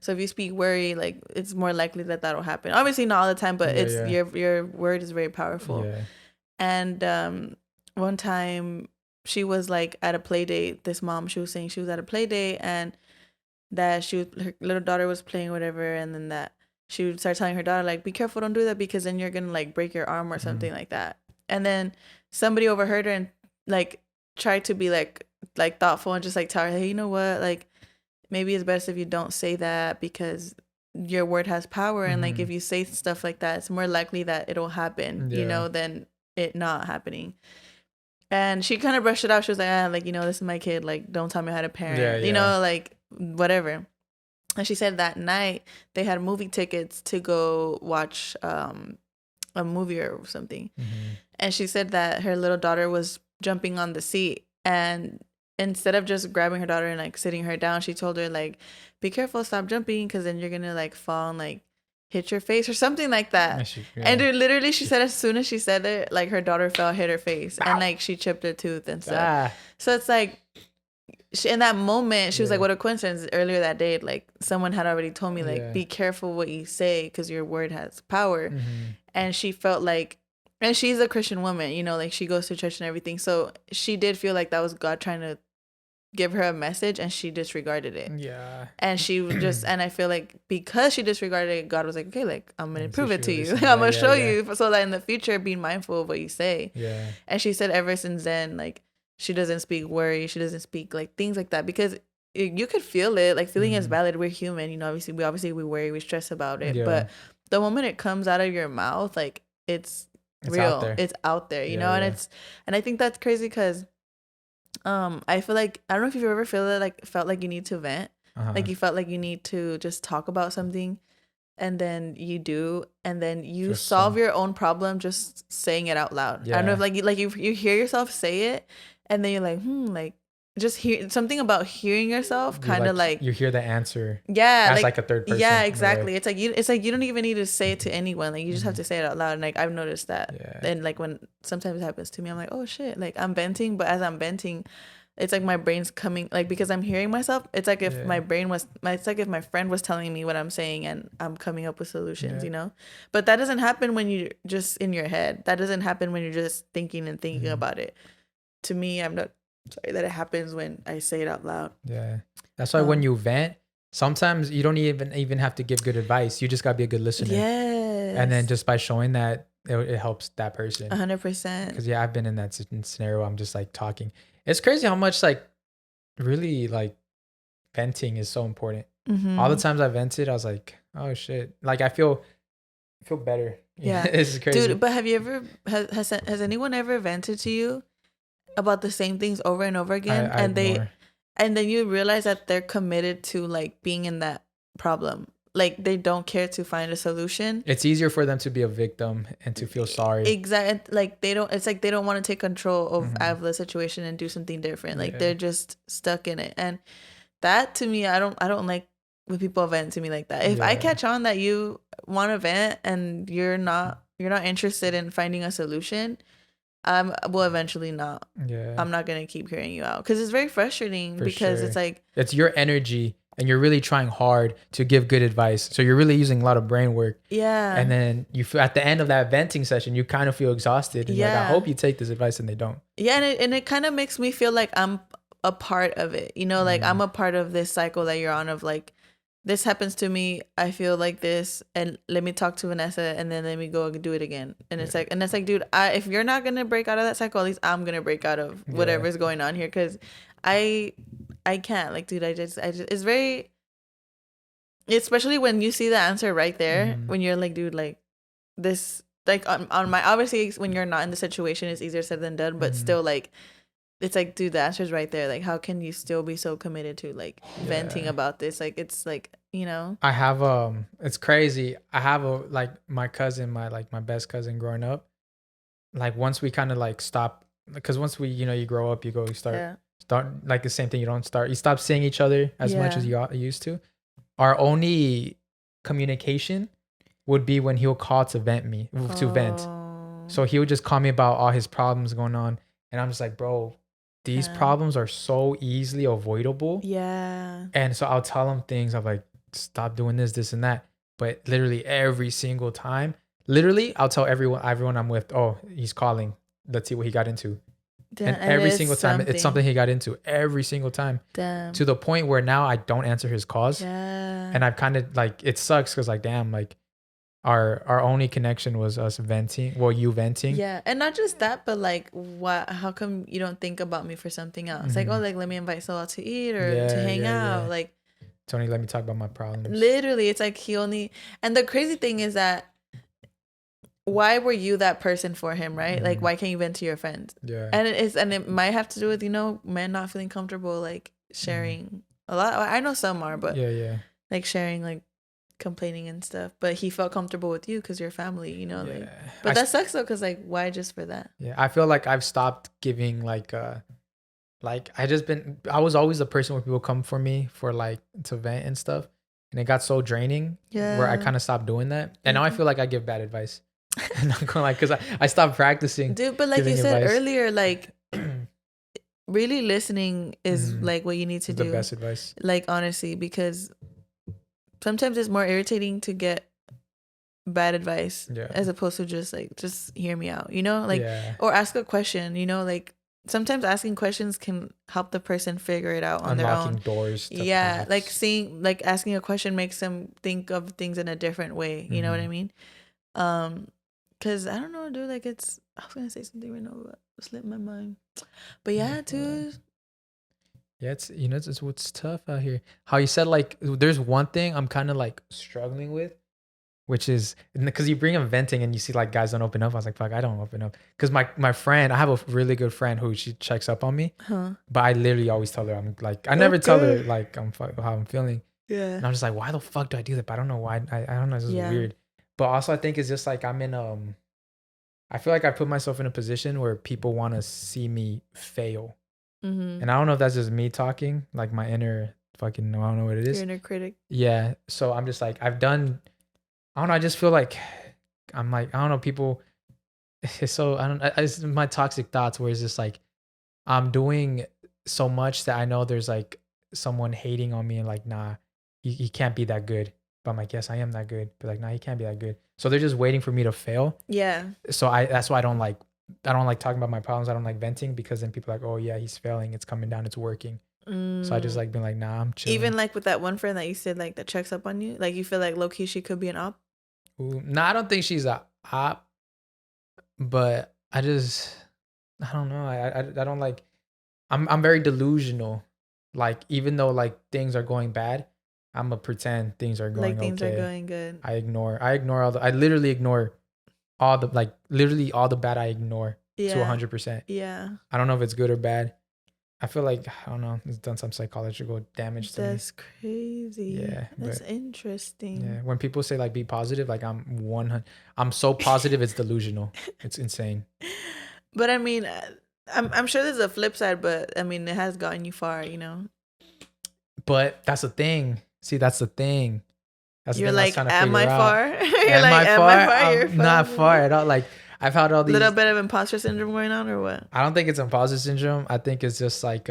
So if you speak worry, like it's more likely that that'll happen. Obviously not all the time, but your word is very powerful. Yeah. And one time she was like at a play date. This mom, she was saying she was at a play date and that her little daughter was playing whatever, and then that she would start telling her daughter like, be careful, don't do that because then you're gonna like break your arm or something like that. And then somebody overheard her and like tried to be like thoughtful and just like tell her, hey, you know what, like maybe it's best if you don't say that because your word has power, and like if you say stuff like that, it's more likely that it'll happen, than it not happening. And she kind of brushed it off. She was like, like, this is my kid, like don't tell me how to parent, like whatever. And she said that night they had movie tickets to go watch a movie or something. And she said that her little daughter was jumping on the seat, and instead of just grabbing her daughter and like sitting her down, she told her like, be careful, stop jumping, because then you're gonna like fall and like hit your face or something like that. And dude, literally she said as soon as she said it, like her daughter fell, hit her face. Ow. And like she chipped her tooth and stuff. So it's like in that moment she was like, what a coincidence. Earlier that day, like someone had already told me like be careful what you say because your word has power. And she felt like, and she's a Christian woman, you know, like she goes to church and everything, so she did feel like that was God trying to give her a message, and she disregarded it. And she just, and I feel like because she disregarded it, God was like, okay, like I'm gonna prove it to you. I'm gonna show you so that in the future, being mindful of what you say. And she said ever since then, like she doesn't speak worry, she doesn't speak like things like that, because you could feel it. Like feeling is valid. We're human, you know. Obviously we worry, we stress about it, but the moment it comes out of your mouth, like it's real, it's out there, you know. And and I think that's crazy because I feel like, I don't know if you've ever felt like you need to vent, like you felt like you need to just talk about something, and then you do, and then you just solve your own problem just saying it out loud. I don't know if you hear yourself say it, and then you're like just hear something about hearing yourself, kind of like you hear the answer as like a third person. Yeah, exactly. It's like you don't even need to say it to anyone, like you just have to say it out loud. And like I've noticed that. And like when sometimes it happens to me, I'm like, oh shit, like I'm venting, but as I'm venting, it's like my brain's coming, like because I'm hearing myself, it's like if my brain was, it's like if my friend was telling me what I'm saying and I'm coming up with solutions, you know. But that doesn't happen when you're just in your head. That doesn't happen when you're just thinking and thinking about it. To me, I'm not sorry that it happens when I say it out loud. That's why when you vent, sometimes you don't even have to give good advice. You just gotta be a good listener. And then just by showing that, it helps that person 100%. Because I've been in that scenario. I'm just like talking. It's crazy how much like really like venting is so important. All the times I vented, I was like, oh shit, like I feel better. It's crazy, dude. But have you ever has anyone ever vented to you about the same things over and over again, and then you realize that they're committed to like being in that problem, like they don't care to find a solution? It's easier for them to be a victim and to feel sorry. Exactly. Like they don't, it's like they don't want to take control of the situation and do something different. Like they're just stuck in it. And that to me, I don't like when people vent to me like that. If I catch on that you want to vent and you're not interested in finding a solution, will eventually not. I'm not gonna keep hearing you out, because it's very frustrating. Because it's like it's your energy and you're really trying hard to give good advice, so you're really using a lot of brain work. And then you feel at the end of that venting session, you kind of feel exhausted, and you're like, I hope you take this advice, and they don't. And it kind of makes me feel like I'm a part of it, you know. Like I'm a part of this cycle that you're on, of like, this happens to me, I feel like this, and let me talk to Vanessa, and then let me go do it again. And it's like, dude, if you're not gonna break out of that cycle, at least I'm gonna break out of whatever's going on here, because I can't, like, dude, I just it's very, especially when you see the answer right there, when you're like, dude, like this, like on my, obviously when you're not in the situation, it's easier said than done, but still, like, it's like, dude, the answer's right there. Like, how can you still be so committed to like venting about this? Like, it's like, you know, I have it's crazy. I have like my cousin, my best cousin growing up. Like once we kind of like stop, because once we, you know, you grow up, you start like the same thing. You stop seeing each other as much as you used to. Our only communication would be when he'll call to vent. So he would just call me about all his problems going on, and I'm just like, bro, these problems are so easily avoidable. And so I'll tell him things. I'm like, stop doing this and that. But literally every single time, I'll tell everyone I'm with, oh, he's calling. Let's see what he got into. And every single time, it's something he got into. Every single time. To the point where now I don't answer his calls. And I've kind of like, it sucks because like, damn, like our only connection was us venting. Well, you venting. And not just that, but like, how come you don't think about me for something else? Like, oh, like, let me invite Saul out to eat or to hang out. Like, Tony, let me talk about my problems. Literally, it's like and the crazy thing is that, why were you that person for him, right? Like, why can't you vent to your friends? And it might have to do with, you know, men not feeling comfortable like sharing a lot. I know some are, but like sharing, like complaining and stuff. But he felt comfortable with you because you're family, you know. Like, but that sucks though, because like, why just for that? I feel like I've stopped giving like I was always the person where people come for me for like to vent and stuff. and it got so draining where I kind of stopped doing that. And now I feel like I give bad advice. I'm not gonna lie, because I stopped practicing. Dude, but like you said earlier, like really listening is like what you need to do. The best advice. Like honestly, because sometimes it's more irritating to get bad advice as opposed to just hear me out, you know, like or ask a question, you know, like sometimes asking questions can help the person figure it out on their own. Unlocking doors. Yeah, like asking a question makes them think of things in a different way. You know what I mean? Cause I don't know, dude. Like I was gonna say something right now, but it slipped my mind. But yeah, dude. Yeah, it's what's tough out here. How you said like there's one thing I'm kind of like struggling with, which is because you bring up venting and you see like guys don't open up. I was like, fuck, I don't open up. Because my friend, I have a really good friend who she checks up on me, but I literally always tell her I'm like, I never tell her like how I'm feeling. Yeah. And I'm just like, why the fuck do I do that? But I don't know why. I don't know. It's just weird. But also I think it's just like I'm in I feel like I put myself in a position where people want to see me fail. And I don't know if that's just me talking, like my inner fucking, I don't know what it is. Your inner critic. Yeah. So I'm just like, I don't know. I just feel like I'm like, I don't know, people. So it's my toxic thoughts where it's just like, I'm doing so much that I know there's like someone hating on me and like, nah, he can't be that good. But I'm like, yes, I am that good. But like, nah, he can't be that good. So they're just waiting for me to fail. Yeah. So that's why I don't like talking about my problems. I don't like venting because then people are like, oh yeah, he's failing. It's coming down. It's working. So I just like being like, nah, I'm chilling. Even like with that one friend that you said like that checks up on you, like you feel like low key she could be an op. Ooh, no, I don't think she's a op, but I don't know. I don't like. I'm very delusional. Like even though like things are going bad, I'm gonna pretend things are going like things okay. are going good. I ignore I literally ignore all the bad. I ignore to 100%. Yeah. I don't know if it's good or bad. I feel like, I don't know, it's done some psychological damage to me. That's crazy. Yeah. That's interesting. Yeah. When people say like be positive, like I'm so positive it's delusional. It's insane. But I mean, I'm sure there's a flip side, but I mean, it has gotten you far, you know? But that's the thing. See, that's the thing. You're like, am I far? You're like, am I far? You're not far at all. Like, I've had all these little bit of imposter syndrome going on, or what? I don't think it's imposter syndrome. I think it's just like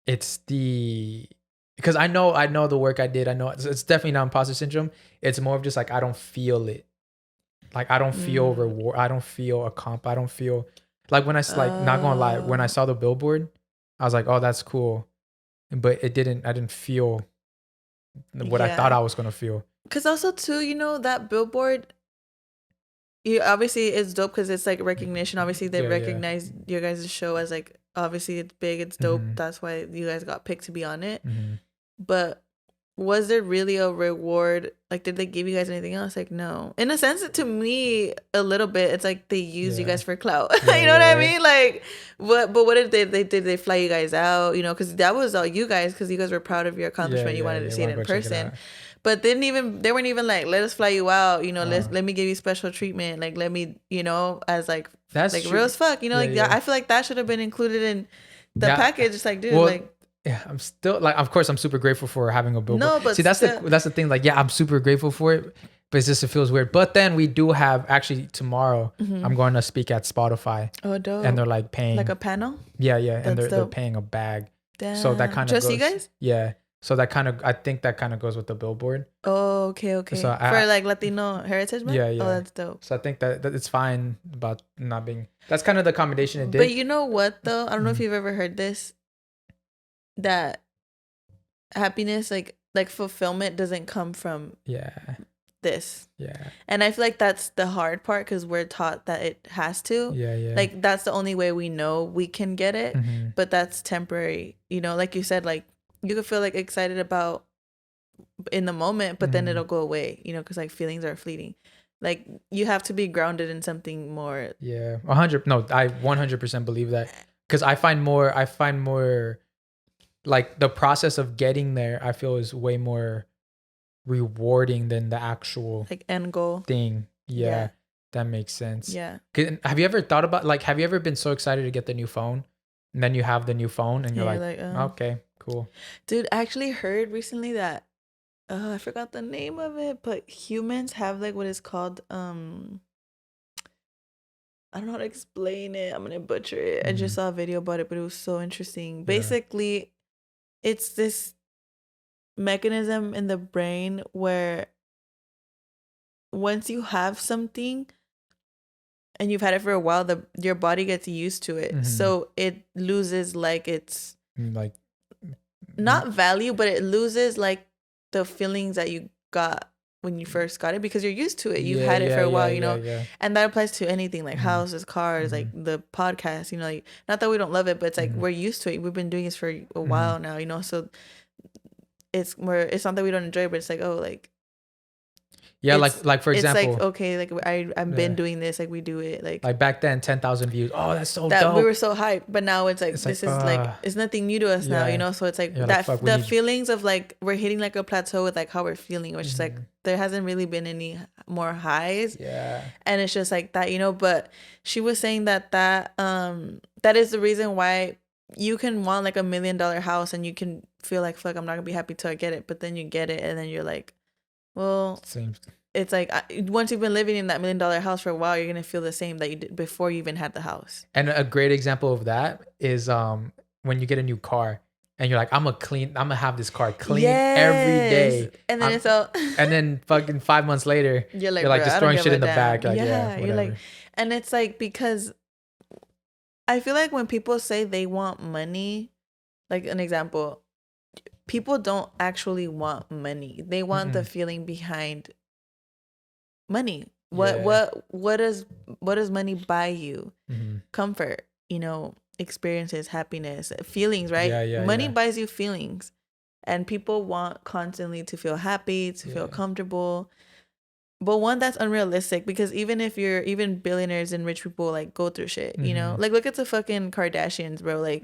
it's because I know the work I did. I know it's definitely not imposter syndrome. It's more of just like I don't feel it. Like I don't feel reward. I don't feel I don't feel like when I like not gonna lie. When I saw the billboard, I was like, oh, that's cool, but I didn't feel what I thought I was gonna feel. Cause also too, you know, that billboard. Obviously it's dope because it's like recognition. Obviously they recognize your guys' show as like, obviously it's big, it's dope. That's why you guys got picked to be on it. But was there really a reward? Like, did they give you guys anything else? Like, no. In a sense, to me, a little bit, it's like they use you guys for clout. You know what I mean? Like, what did they fly you guys out? You know, because that was all you guys, because you guys were proud of your accomplishment. You wanted to see it in person. But they weren't even like, let us fly you out, you know, let me give you special treatment. Like, let me, you know, as like, that's like real as fuck, you know, I feel like that should have been included in the package. It's like, dude, like. Yeah, I'm still like, of course, I'm super grateful for having a billboard. No, but see, that's the thing. Like, yeah, I'm super grateful for it, but it's just, it feels weird. But then we do have actually tomorrow, I'm going to speak at Spotify. Oh, dope. And they're like paying like a panel. Yeah. And they're paying a bag. Damn. So that kind of just you guys. Yeah. So that kind of, I think that kind of goes with the billboard. Oh, okay. So for like Latino Heritage Month? Yeah. Oh, that's dope. So I think that it's fine about not being, that's kind of the accommodation it did. But you know what though? I don't know if you've ever heard this, that happiness, like fulfillment doesn't come from this. Yeah. And I feel like that's the hard part, because we're taught that it has to. Yeah. Like that's the only way we know we can get it. But that's temporary. You know, like you said, like you could feel like excited about in the moment, but then it'll go away, you know, because like feelings are fleeting. Like you have to be grounded in something more. Yeah. 100. No, I 100% believe that, because I find more like the process of getting there, I feel, is way more rewarding than the actual like end goal thing. Yeah. That makes sense. Yeah. Have you ever thought about, like, have you ever been so excited to get the new phone, and then you have the new phone and you're like, okay, cool. Dude, I actually heard recently that I forgot the name of it, but humans have like what is called I don't know how to explain it. I'm gonna butcher it. I just saw a video about it, but it was so interesting. Basically, it's this mechanism in the brain where once you have something and you've had it for a while, your body gets used to it. So it loses like its like not value, but it loses like the feelings that you got when you first got it because you're used to it. You've had it for a while, you know, and that applies to anything like houses, cars, like the podcast, you know, like not that we don't love it, but it's like we're used to it. We've been doing this for a while now, you know, so it's not that we don't enjoy it, but it's like, oh, like, like for example, it's like, okay, like I've been doing this, like we do it, like back then 10,000 views, oh that's so that dope. we were so hyped, but now it's like this is like it's nothing new to us now, you know, so it's like that the feelings of like we're hitting like a plateau with like how we're feeling, which is like there hasn't really been any more highs, and it's just like that, you know. But she was saying that is the reason why you can want like $1 million house and you can feel like, fuck, I'm not gonna be happy till I get it, but then you get it and then you're like, well, it's like once you've been living in that $1 million house for a while, you're gonna feel the same that you did before you even had the house. And a great example of that is when you get a new car and you're like, I'm gonna have this car clean every day, and then it's all and then fucking 5 months later you're like just throwing shit in the back, like you're like, and it's like, because I feel like when people say they want money, like an example, people don't actually want money. They want the feeling behind money. What does money buy you? Comfort, you know, experiences, happiness, feelings, right? Money buys you feelings, and people want constantly to feel happy, to feel comfortable. But one, that's unrealistic, because even billionaires and rich people like go through shit, you know, like look at the fucking Kardashians, bro. Like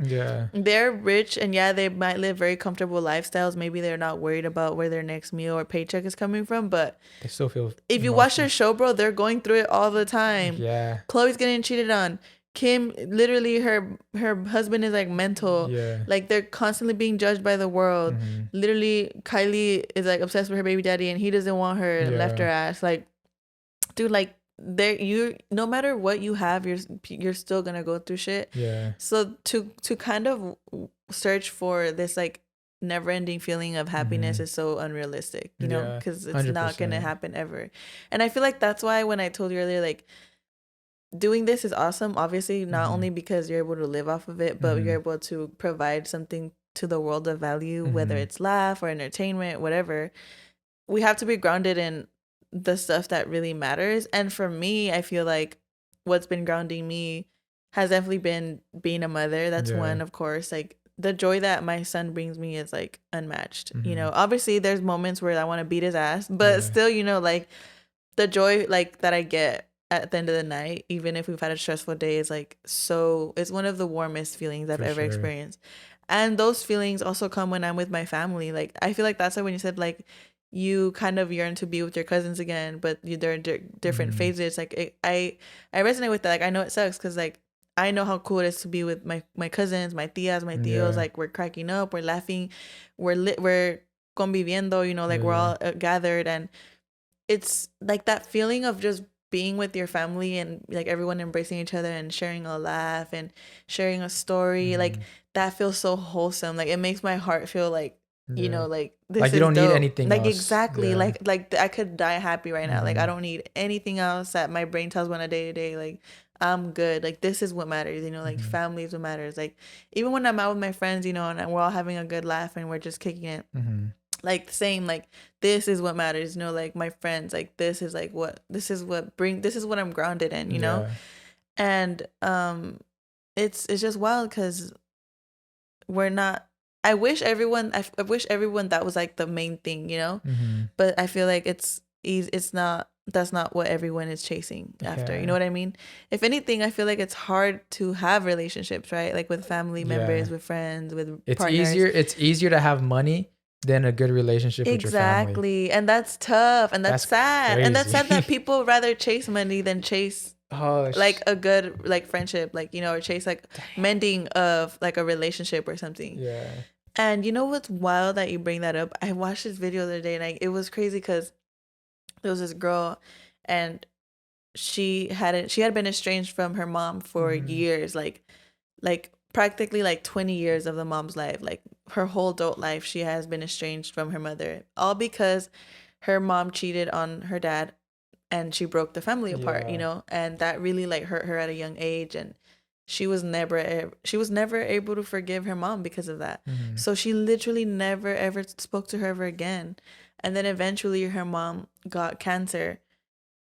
they're rich and they might live very comfortable lifestyles. Maybe they're not worried about where their next meal or paycheck is coming from, but they still feel if you watch their show, bro, they're going through it all the time. Khloe's getting cheated on. Kim, literally her husband is like mental. Like they're constantly being judged by the world. Literally Kylie is like obsessed with her baby daddy and he doesn't want her and left her ass. Like, dude, like no matter what you have, you're still gonna go through shit. So to kind of search for this like never ending feeling of happiness is so unrealistic, you know, because it's 100%. Not gonna happen ever. And I feel like that's why when I told you earlier, like, doing this is awesome, obviously, not only because you're able to live off of it, but you're able to provide something to the world of value, whether it's laugh or entertainment, whatever. We have to be grounded in the stuff that really matters. And for me, I feel like what's been grounding me has definitely been being a mother. That's one, of course. Like the joy that my son brings me is like unmatched. You know, obviously there's moments where I want to beat his ass, but still, you know, like the joy like that I get at the end of the night, even if we've had a stressful day, is like it's one of the warmest feelings I've ever experienced. And those feelings also come when I'm with my family. Like I feel like that's why when you said like you kind of yearn to be with your cousins again, but they're in different phases. Like I resonate with that. Like I know it sucks because like I know how cool it is to be with my cousins, my tias, my tios. Like we're cracking up, we're laughing, we're conviviendo. You know, like we're all gathered, and it's like that feeling of just being with your family and like everyone embracing each other and sharing a laugh and sharing a story. Like that feels so wholesome. Like it makes my heart feel like, you know, like this like you don't dope. Need anything like else. Exactly. Like I could die happy right now. Like I don't need anything else that my brain tells me on a day to day. Like I'm good. Like this is what matters, you know, like family is what matters. Like even when I'm out with my friends, you know, and we're all having a good laugh and we're just kicking it. Like saying like this is what matters, you know, like my friends, like this is what I'm grounded in, you know. And it's just wild because we're not. I wish everyone that was like the main thing, you know. But I feel like it's not. That's not what everyone is chasing after. You know what I mean? If anything, I feel like it's hard to have relationships, right? Like with family members, with friends, with partners. It's easier to have money than a good relationship with your family. Exactly. And that's tough and that's sad. Crazy. And that's sad that people rather chase money than chase like a good like friendship, like, you know, or chase like mending of like a relationship or something. And you know what's wild that you bring that up? I watched this video the other day, and it was crazy because there was this girl, and she had been estranged from her mom for years, like practically like 20 years of the mom's life, like her whole adult life she has been estranged from her mother, all because her mom cheated on her dad and she broke the family apart, you know, and that really like hurt her at a young age, and she was never able to forgive her mom because of that. So she literally never ever spoke to her ever again. And then eventually her mom got cancer,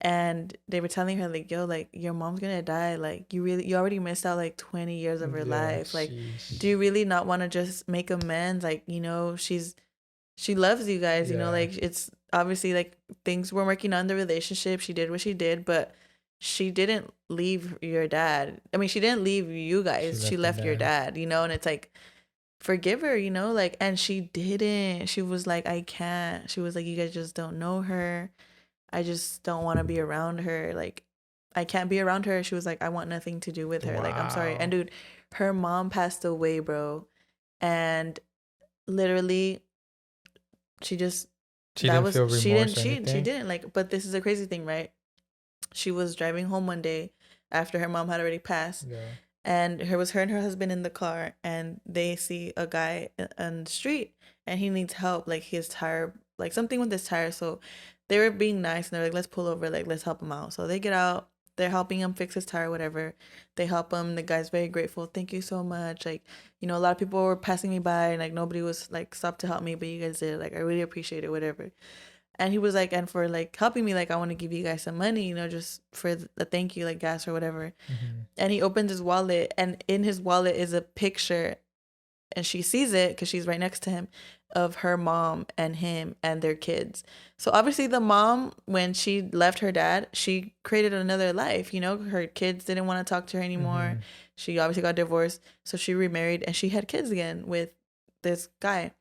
and they were telling her like, yo, like your mom's gonna die, like you already missed out like 20 years of her life, like do you really not want to just make amends, like, you know, she loves you guys, you know, like it's obviously like things were working on the relationship, she did what she did, but she didn't leave your dad. I mean, she didn't leave you guys, she left your dad, you know. And it's like, forgive her, you know, like, and she didn't. She was like, I can't. She was like, you guys just don't know her, I just don't want to be around her. Like, I can't be around her. She was like, I want nothing to do with her. Wow. Like, I'm sorry. And dude, her mom passed away, bro. And literally, she just, she didn't feel remorse she or didn't like, but this is a crazy thing, right? She was driving home one day after her mom had already passed. Yeah. And her and her husband in the car, and they see a guy on the street, and he needs help, like his tire, like something with his tire. So they were being nice, and they're like, let's pull over, like let's help him out. So they get out, they're helping him fix his tire, whatever. They help him. The guy's very grateful. Thank you so much. Like, you know, a lot of people were passing me by, and like nobody was like stopped to help me, but you guys did. Like, I really appreciate it, whatever. And he was like, and for like helping me, like I want to give you guys some money, you know, just for the thank you, like gas or whatever. And he opens his wallet, and in his wallet is a picture, and she sees it because she's right next to him, of her mom and him and their kids. So obviously the mom, when she left her dad, she created another life, you know. Her kids didn't want to talk to her anymore. She obviously got divorced, so she remarried, and she had kids again with this guy.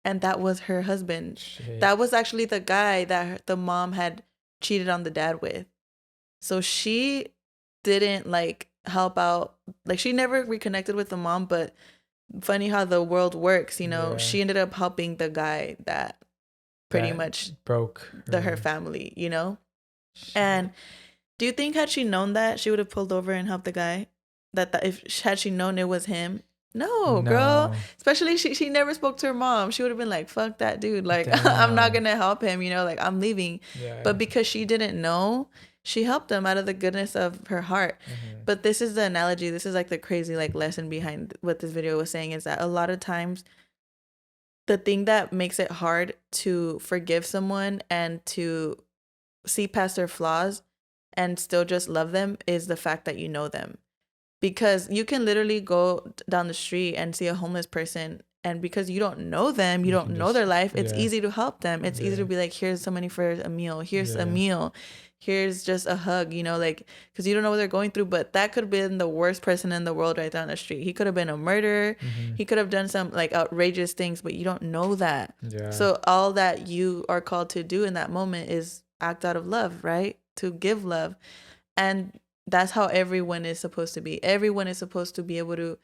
And that was her husband. Shit. That was actually the guy that the mom had cheated on the dad with. So she didn't like help out. Like, she never reconnected with the mom, but funny how the world works, you know. She ended up helping the guy that pretty much broke her family, you know. Shit. And do you think had she known that, she would have pulled over and helped the guy? That if had she known it was him? No, girl. Especially she never spoke to her mom. She would have been like, fuck that dude. Like, I'm not going to help him, you know, like I'm leaving. Yeah. But because she didn't know, she helped him out of the goodness of her heart. But this is the analogy. This is like the crazy like lesson behind what this video was saying, is that a lot of times the thing that makes it hard to forgive someone and to see past their flaws and still just love them is the fact that you know them. Because you can literally go down the street and see a homeless person, and because you don't know them, you don't know their life, it's easy to help them. It's easy to be like, here's some money for a meal, here's a meal, here's just a hug, you know, like, because you don't know what they're going through. But that could have been the worst person in the world right down the street. He could have been a murderer. He could have done some like outrageous things, but you don't know that. So all that you are called to do in that moment is act out of love, right? To give love. And that's how everyone is supposed to be. Everyone is supposed to be able to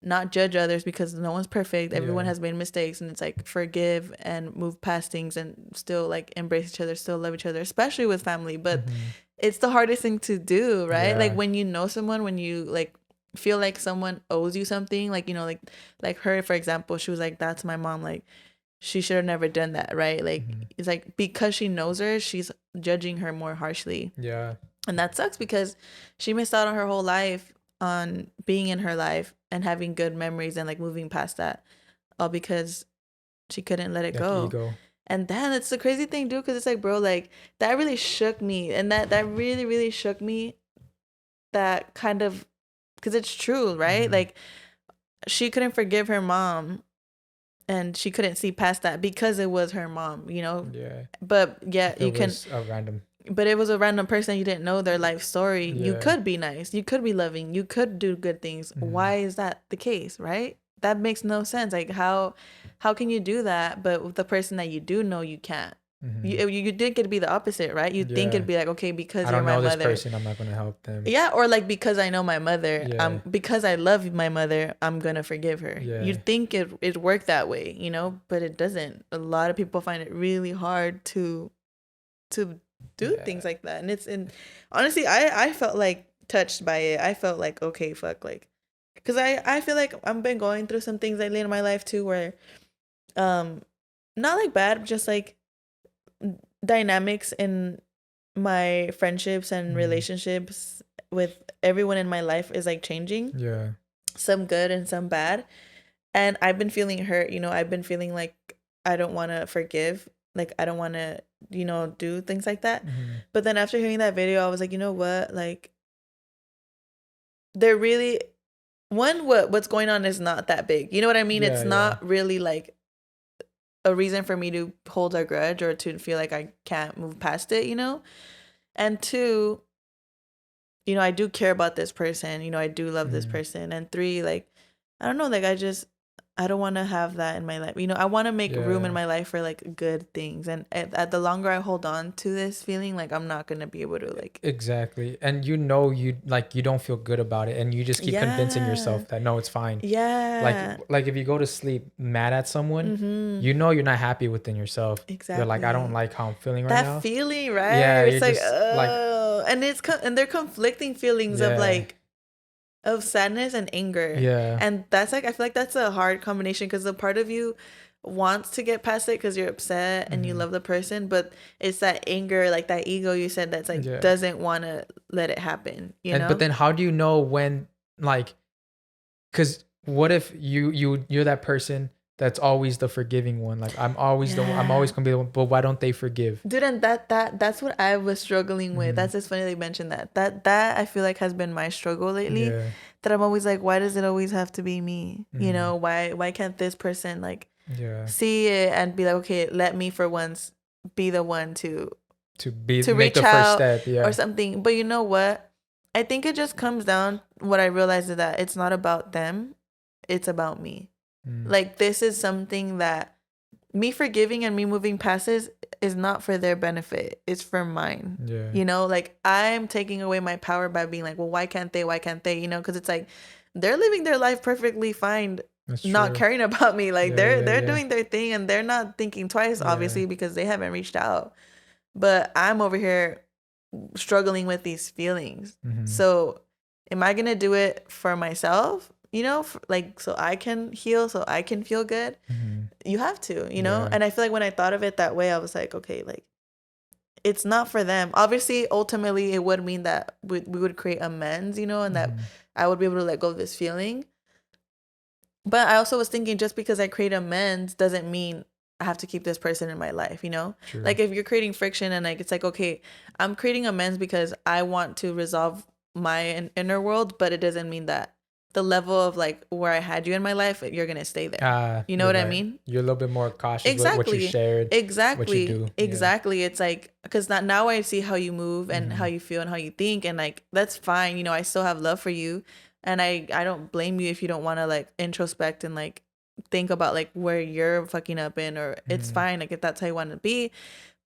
not judge others, because no one's perfect. Everyone has made mistakes, and it's like forgive and move past things and still like embrace each other, still love each other, especially with family. But it's the hardest thing to do, right? Like when you know someone, when you like feel like someone owes you something, like, you know, like her, for example, she was like, that's my mom, like she should have never done that, right? Like it's like because she knows her, she's judging her more harshly. Yeah. And that sucks, because she missed out on her whole life on being in her life and having good memories and like moving past that, all because she couldn't let it go. Ego. And then it's the crazy thing, dude, because it's like, bro, like that really shook me, and that really, really shook me. That kind of, because it's true, right? Like she couldn't forgive her mom, and she couldn't see past that because it was her mom, you know. Yeah. But yeah, you can. A random. But it was a random person. You didn't know their life story. Yeah. You could be nice. You could be loving. You could do good things. Why is that the case, right? That makes no sense. Like how can you do that? But with the person that you do know, you can't. You did get to be the opposite, right? You think it'd be like, okay, because I you're don't my know this mother, person, I'm not gonna help them. Yeah, or like because I know my mother, Yeah. because I love my mother, I'm gonna forgive her. Yeah. You'd think it worked that way, you know, but it doesn't. A lot of people find it really hard to do things like that, and honestly, I felt like touched by it. I felt like, okay, fuck, like, because I feel like I've been going through some things lately in my life too, where not like bad, just like dynamics in my friendships and relationships with everyone in my life is like changing. Yeah. Some good and some bad. And I've been feeling hurt, you know, I've been feeling like I don't want to forgive, like I don't want to, you know, do things like that. But then after hearing that video, I was like, you know what? Like, they're really what's going on is not that big. You know what I mean? It's not really like a reason for me to hold a grudge or to feel like I can't move past it, you know? And two, you know, I do care about this person, you know, I do love this person. And three, like, I don't know, like, I don't want to have that in my life. You know, I want to make room in my life for like good things. And at the longer I hold on to this feeling, like I'm not going to be able to like. Exactly. And you know, you don't feel good about it. And you just keep convincing yourself that no, it's fine. Yeah. Like if you go to sleep mad at someone, you know, you're not happy within yourself. Exactly. You're like, I don't like how I'm feeling right now. That feeling, right? Yeah. It's like, oh, and and they're conflicting feelings of like, of sadness and anger. Yeah. And that's like, I feel like that's a hard combination because the part of you wants to get past it because you're upset and you love the person, but it's that anger, like that ego you said, that's like doesn't want to let it happen, you know? But then how do you know when, like, because what if you're that person that's always the forgiving one? Like I'm always I'm always gonna be the one, but why don't they forgive? Dude, and that's what I was struggling with. That's just funny they mentioned that. That I feel like has been my struggle lately. Yeah. That I'm always like, why does it always have to be me? You know, why can't this person like see it and be like, okay, let me for once be the one to make reach the out first step, or something. But you know what? I think it just comes down, what I realized is that it's not about them, it's about me. Like, this is something that me forgiving and me moving past this is not for their benefit. It's for mine. Yeah. You know, like I'm taking away my power by being like, well, why can't they? Why can't they? You know, because it's like they're living their life perfectly fine, not caring about me. Like they're doing their thing and they're not thinking twice, obviously, because they haven't reached out. But I'm over here struggling with these feelings. So am I going to do it for myself? You know, like, so I can heal, so I can feel good. You have to, you know? And I feel like when I thought of it that way, I was like, okay, like, it's not for them. Obviously, ultimately, it would mean that we would create amends, you know, and that I would be able to let go of this feeling. But I also was thinking, just because I create amends doesn't mean I have to keep this person in my life, you know? True. Like, if you're creating friction and, like, it's like, okay, I'm creating amends because I want to resolve my inner world, but it doesn't mean that the level of like where I had you in my life, you're gonna stay there. You know what I mean? You're a little bit more cautious with what you shared. Exactly. What you do. Exactly. It's like, because now I see how you move and how you feel and how you think, and like that's fine. You know, I still have love for you, and I don't blame you if you don't want to like introspect and like think about like where you're fucking up in, or it's fine. Like if that's how you want to be,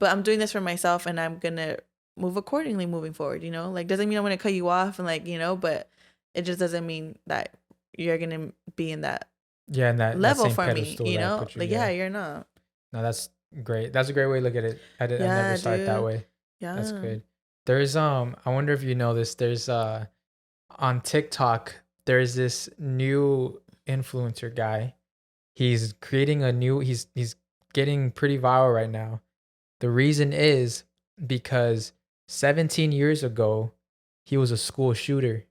but I'm doing this for myself, and I'm gonna move accordingly moving forward. You know, like doesn't mean I'm gonna cut you off and like, you know, but it just doesn't mean that you're gonna be in that in that level that same for me, you know? Like, you're not. No, that's great. That's a great way to look at it. I never saw it that way. Yeah, that's good. There's I wonder if you know this. There's on TikTok, there's this new influencer guy. He's creating he's getting pretty viral right now. The reason is because 17 years ago, he was a school shooter.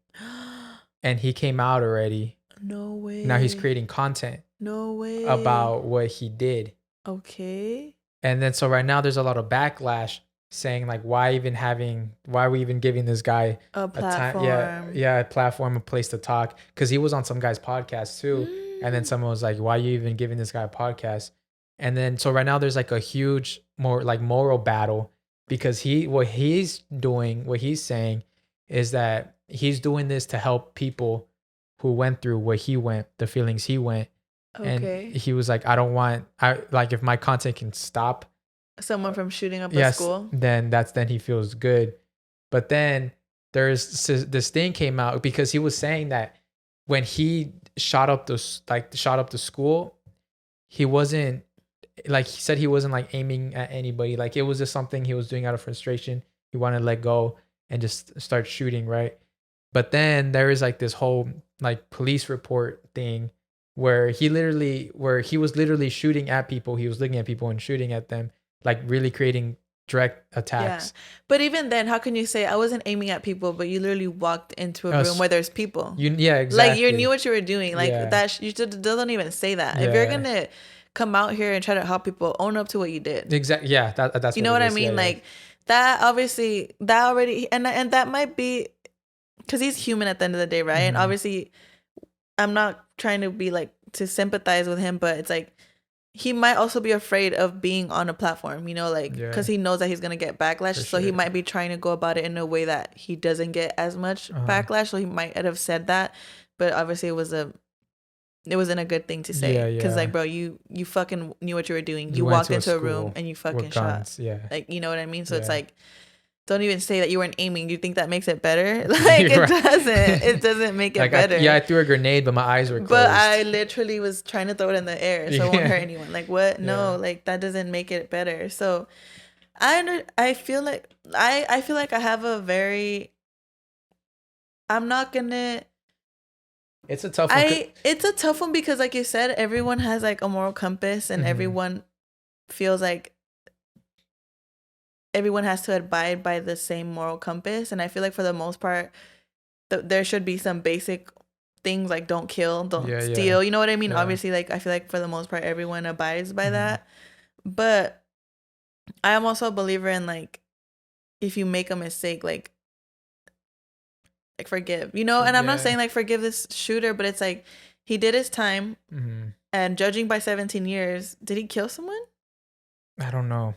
And he came out already. No way. Now he's creating content. No way. About what he did. Okay. And then so right now there's a lot of backlash saying like, why are we even giving this guy a platform? A platform, a place to talk. Because he was on some guy's podcast too. And then someone was like, why are you even giving this guy a podcast? And then so right now there's like a huge more like moral battle, because what he's saying is that he's doing this to help people who went through what he went, the feelings he went. Okay. And he was like, if my content can stop someone from shooting up a school, then he feels good. But then there's this thing came out because he was saying that when he shot up the school, he wasn't, like, he said he wasn't like aiming at anybody. Like, it was just something he was doing out of frustration. He wanted to let go and just start shooting, right? But then there is like this whole like police report thing where he was literally shooting at people. He was looking at people and shooting at them, like really creating direct attacks. Yeah. But even then, how can you say I wasn't aiming at people, but you literally walked into a room where there's people? Yeah, exactly. Like, you knew what you were doing. Like, that you don't even say that. If you're gonna come out here and try to help people, own up to what you did. Exactly. Yeah, that's you know what I mean. Like that obviously that already and that might be because he's human at the end of the day, right? And obviously, I'm not trying to be like to sympathize with him, but it's like he might also be afraid of being on a platform, you know, like because he knows that he's gonna get backlash. So he might be trying to go about it in a way that he doesn't get as much backlash. So he might have said that, but obviously it wasn't a good thing to say because like, bro, you fucking knew what you were doing. You walked into a room and you fucking shot. Like, you know what I mean? So it's like, don't even say that you weren't aiming. Do you think that makes it better? Like, it doesn't. It doesn't make it better. I threw a grenade, but my eyes were closed. But I literally was trying to throw it in the air so it won't hurt anyone. Like, what? No, like that doesn't make it better. So I feel like I feel like I have a very, I'm not gonna. It's a tough one. It's a tough one because, like you said, everyone has like a moral compass, and everyone feels like everyone has to abide by the same moral compass. And I feel like for the most part, there should be some basic things like don't kill, don't steal. You know what I mean? Yeah. Obviously, like I feel like for the most part, everyone abides by that. But I am also a believer in like, if you make a mistake, like forgive, you know? And I'm not saying like forgive this shooter, but it's like he did his time. And judging by 17 years, did he kill someone? I don't know.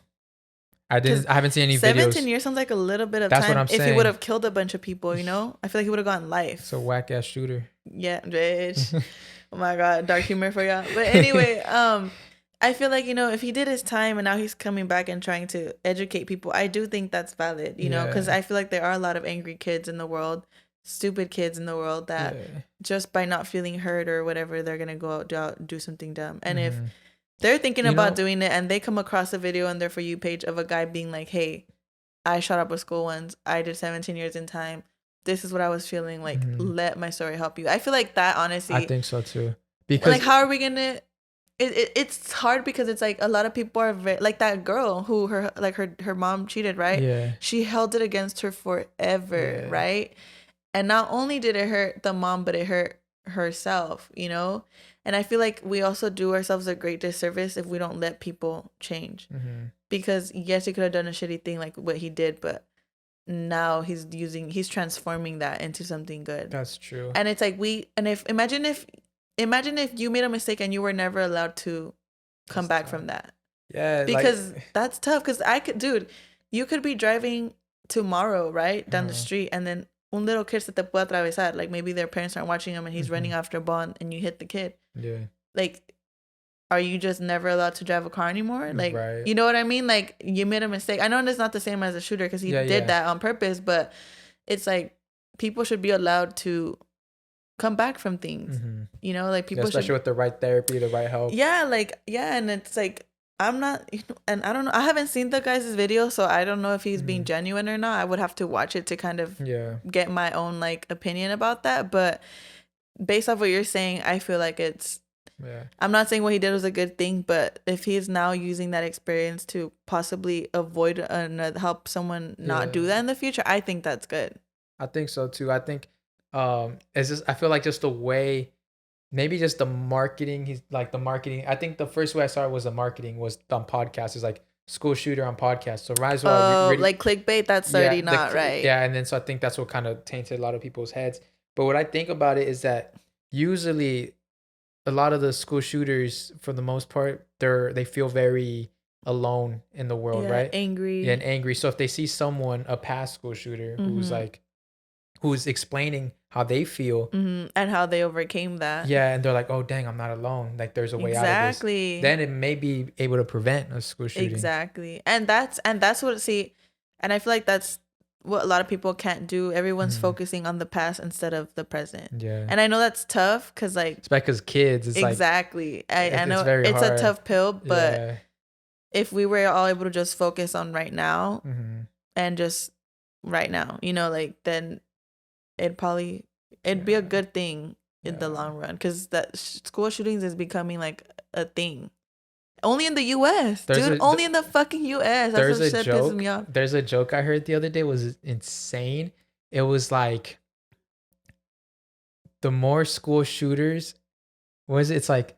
I haven't seen any 17 years sounds like a little bit of That's time. What I'm saying. If he would have killed a bunch of people, you know? I feel like he would have gotten life. It's a whack ass shooter. Yeah, bitch. Oh my God, dark humor for y'all. But anyway, I feel like, you know, if he did his time and now he's coming back and trying to educate people, I do think that's valid, you know, because I feel like there are a lot of angry kids in the world, stupid kids in the world that just by not feeling heard or whatever, they're going to go out, do something dumb. And if they're thinking about doing it and they come across a video on their For You page of a guy being like, hey, I shot up a school once. I did 17 years in time. This is what I was feeling. Like, let my story help you. I feel like that, honestly. I think so too. Because like, how are we going to... It's hard because it's like a lot of people are like that girl who her mom cheated, right? Yeah. She held it against her forever, right? And not only did it hurt the mom, but it hurt herself, you know? And I feel like we also do ourselves a great disservice if we don't let people change. Because yes, he could have done a shitty thing like what he did, but now he's transforming that into something good. That's true. And it's like imagine if you made a mistake and you were never allowed to come back from that. Yeah. Because that's tough. Because you could be driving tomorrow, right? Down the street, and then un little kid se te puede atravesar. Like maybe their parents aren't watching him and he's running after a ball and you hit the kid. Yeah. Like, are you just never allowed to drive a car anymore? Like, you know what I mean? Like, you made a mistake. I know it's not the same as a shooter because he did that on purpose, but it's like people should be allowed to come back from things. You know, like people especially with the right therapy, the right help. And it's like I'm not, and I don't know, I haven't seen the guy's video, so I don't know if he's being genuine or not. I would have to watch it to kind of get my own like opinion about that. But based off what you're saying, I feel like I'm not saying what he did was a good thing, but if he's now using that experience to possibly avoid and help someone not do that in the future, I think that's good. I think so too. I think it's just, I feel like just the way, maybe just the marketing. He's like the marketing. I think the first way I started was the marketing was on podcasts. It's like school shooter on podcast. So might as well like clickbait. That's already not right. Yeah, and then so I think that's what kind of tainted a lot of people's heads. But what I think about it is that usually a lot of the school shooters, for the most part, they feel very alone in the world, right? Angry. Yeah, and angry. So if they see someone, a past school shooter, who who's explaining how they feel and how they overcame that. Yeah, and they're like, oh dang, I'm not alone. Like there's a way out of this. Then it may be able to prevent a school shooting. Exactly. And that's what and I feel like that's what a lot of people can't do. Everyone's focusing on the past instead of the present. Yeah. And I know that's tough because like it's because kids, it's exactly. Like I know it's a tough pill, but if we were all able to just focus on right now and just right now, you know, like then it'd be a good thing in the long run, because that school shootings is becoming like a thing. Only in the U.S., dude. Only in the fucking U.S. That's what shit pisses me off. There's a joke I heard the other day was insane. It was like the more school shooters, what is it? It's like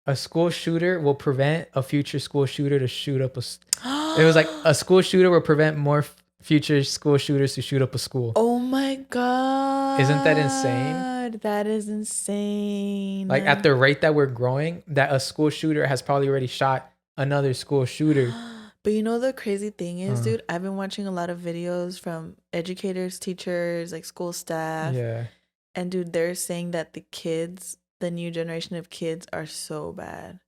a school shooter will prevent a future school shooter to shoot up a. It was like a school shooter will prevent more future school shooters to shoot up a school. Oh my god! Isn't that insane? That is insane. Like at the rate that we're growing, that a school shooter has probably already shot another school shooter. But you know the crazy thing is, dude, I've been watching a lot of videos from educators, teachers, like school staff. Yeah. And dude, they're saying that the new generation of kids are so bad.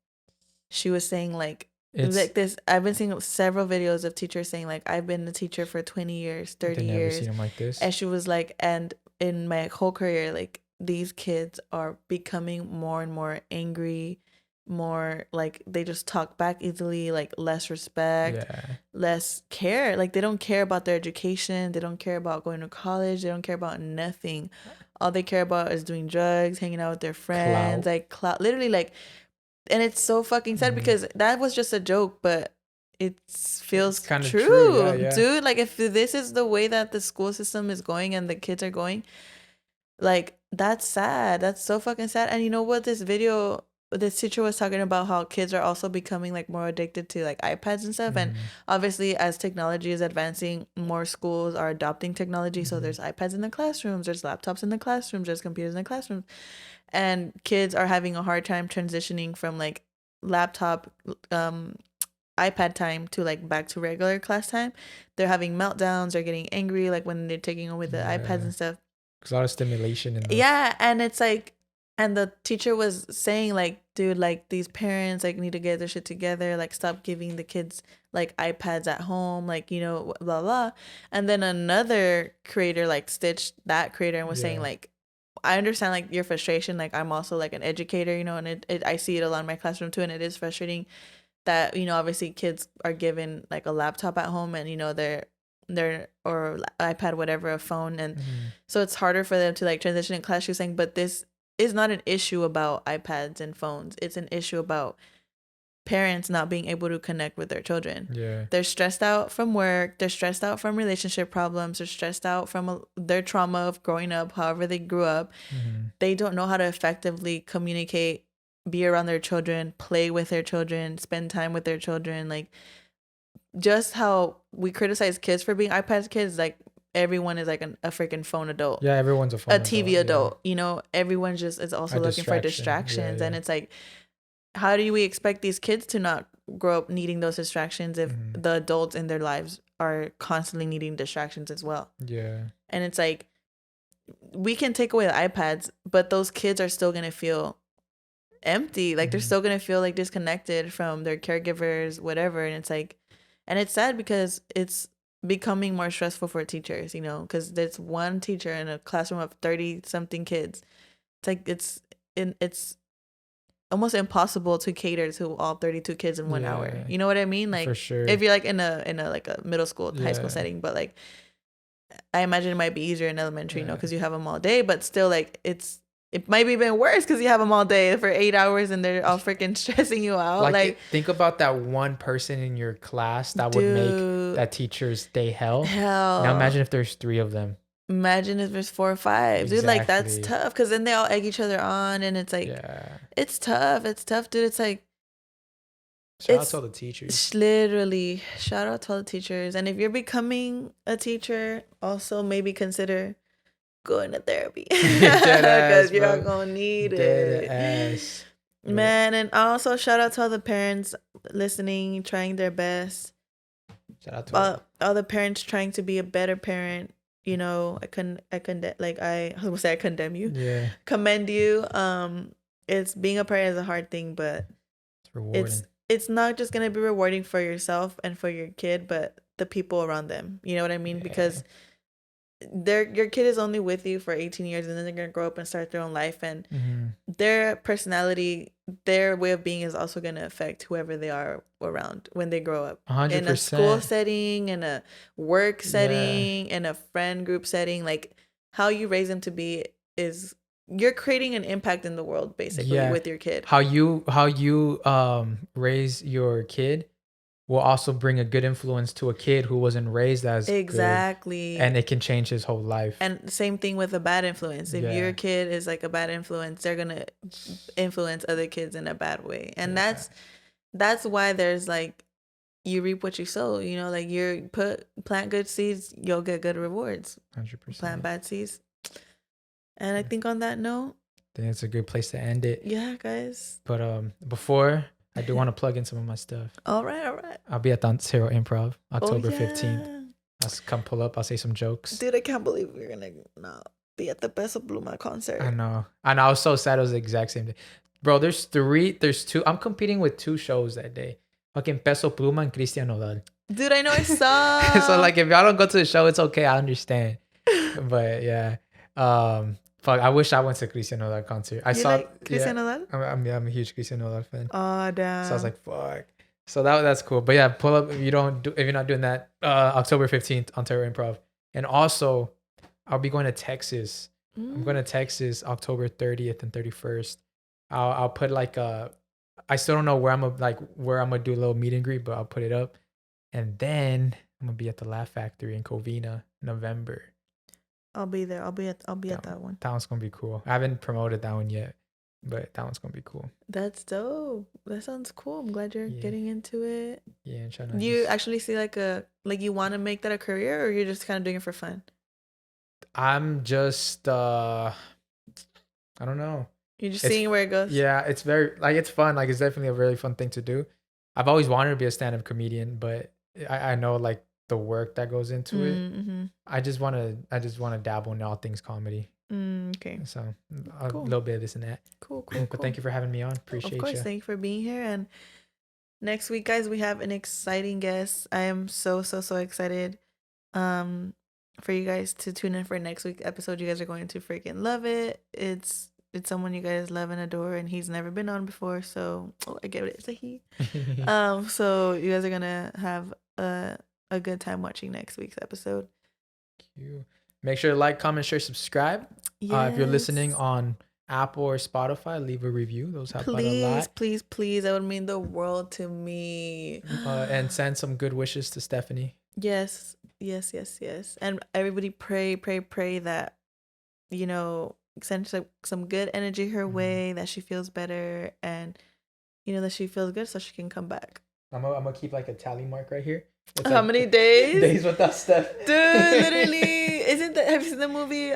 She was saying like this. I've been seeing several videos of teachers saying like, I've been a teacher for 20 years, 30 years. Never seen them like this. And she was like, and in my whole career, like these kids are becoming more and more angry, more like they just talk back easily, like less respect, less care. Like they don't care about their education. They don't care about going to college. They don't care about nothing. All they care about is doing drugs, hanging out with their friends, literally like, and it's so fucking sad because that was just a joke, but it feels kind of true. Yeah. Dude. Like if this is the way that the school system is going and the kids are going, like that's sad. That's so fucking sad. And you know what? This teacher was talking about how kids are also becoming like more addicted to like iPads and stuff. And obviously as technology is advancing, more schools are adopting technology. So there's iPads in the classrooms, there's laptops in the classrooms, there's computers in the classrooms. And kids are having a hard time transitioning from like laptop, iPad time to like back to regular class time. They're having meltdowns, they're getting angry like when they're taking away the iPads and stuff. There's a lot of stimulation in those. Yeah, and it's like, and the teacher was saying like, dude, like these parents like need to get their shit together, like stop giving the kids like iPads at home, like, you know, blah blah. And then another creator like stitched that creator and was saying like, I understand like your frustration, like I'm also like an educator, you know, and I see it a lot in my classroom too, and it is frustrating that, you know, obviously kids are given like a laptop at home and, you know, they're or iPad, whatever, a phone, and so it's harder for them to like transition in class. She was saying, but this is not an issue about iPads and phones. It's an issue about parents not being able to connect with their children. Yeah, they're stressed out from work. They're stressed out from relationship problems. They're stressed out from their trauma of growing up, however they grew up. They don't know how to effectively communicate, be around their children, play with their children, spend time with their children. Like just how we criticize kids for being iPad kids, like everyone is like a freaking phone adult. Yeah, everyone's a phone TV adult. You know, everyone just is also looking for distractions. And it's like, how do we expect these kids to not grow up needing those distractions if the adults in their lives are constantly needing distractions as well? Yeah. And it's like, we can take away the iPads, but those kids are still going to feel empty. Like they're still going to feel like disconnected from their caregivers, whatever. And it's like, and it's sad because it's becoming more stressful for teachers, you know, because there's one teacher in a classroom of 30 something kids. It's like it's almost impossible to cater to all 32 kids in 1 hour. You know what I mean? Like, for sure. If you're like in a like a middle school, high school setting, but like I imagine it might be easier in elementary, you know, because you have them all day. But still, like it might be even worse because you have them all day for 8 hours and they're all freaking stressing you out. Like think about that one person in your class that would make that teacher's day hell. Now imagine if there's 3 of them. Imagine if there's 4 or 5. Exactly. Dude, like that's tough because then they all egg each other on and it's like, it's tough. It's tough, dude. It's like, shout out to all the teachers. Literally, shout out to all the teachers. And if you're becoming a teacher, also maybe consider going to therapy because you're gonna need it, man. And also shout out to all the parents listening, trying their best. Shout out to all the parents trying to be a better parent, you know, I was gonna say I condemn you. Yeah. Commend you. It's being a parent is a hard thing, but It's rewarding. It's not just gonna be rewarding for yourself and for your kid, but the people around them. You know what I mean? Yeah. Because your kid is only with you for 18 years, and then they're gonna grow up and start their own life, and their personality, their way of being is also gonna affect whoever they are around when they grow up. 100%. In a school setting, in a work setting, in a friend group setting, like how you raise them to be is you're creating an impact in the world basically with your kid. How you raise your kid will also bring a good influence to a kid who wasn't raised as exactly good, and it can change his whole life. And same thing with a bad influence. If your kid is like a bad influence, they're gonna influence other kids in a bad way, and that's why there's like you reap what you sow. You know, like plant good seeds, you'll get good rewards. 100%. Plant bad seeds. And I think on that note, I think it's a good place to end it. Yeah, guys. But before, I do want to plug in some of my stuff. All right. I'll be at the Ontario Improv October 15th. I'll come pull up. I'll say some jokes. Dude, I can't believe we're gonna not be at the Peso Pluma concert. I know. And I was so sad it was the exact same day. Bro, there's two. I'm competing with 2 shows that day. Fucking Peso Pluma and Christian Nodal. Dude, I know, I saw. So like if y'all don't go to the show, it's okay. I understand. But yeah. Fuck, I wish I went to Christian Nodal concert. I saw Christian Nodal? I'm a huge Christian Nodal fan. Oh damn. So I was like, fuck. So that's cool. But yeah, pull up if you're not doing that. October 15th, Ontario Improv. And also, I'll be going to Texas. I'm going to Texas October 30th and 31st. I'll put like I still don't know where I'm gonna do a little meet and greet, but I'll put it up. And then I'm gonna be at the Laugh Factory in Covina in November. I'll be there. I'll be at that one. That one's gonna be cool. I haven't promoted that one yet, but that one's gonna be cool. That's dope. That sounds cool. I'm glad you're getting into it. Yeah, and trying to. Do you actually see like you want to make that a career, or you're just kind of doing it for fun? I'm just I don't know. You're just seeing where it goes. Yeah, it's very it's fun. Like it's definitely a really fun thing to do. I've always wanted to be a stand-up comedian, but I know like the work that goes into it. I just want to dabble in all things comedy. Okay. So a little bit of this and that. Cool. But thank you for having me on. Appreciate you. Of course, thank you for being here. And next week, guys, we have an exciting guest. I am so excited for you guys to tune in for next week's episode. You guys are going to freaking love it. It's someone you guys love and adore, and he's never been on before. So I get it. It's a he. So you guys are gonna have a good time watching next week's episode. Thank you. Make sure to like, comment, share, subscribe. Yes. If you're listening on Apple or Spotify, leave a review. Those help out a lot. Please. That would mean the world to me. And send some good wishes to Stephanie. Yes. And everybody pray that, send some good energy her way, that she feels better, and, that she feels good so she can come back. I'm gonna keep like a tally mark right here. It's how many days? Days without Steph. Dude, literally. Have you seen the movie?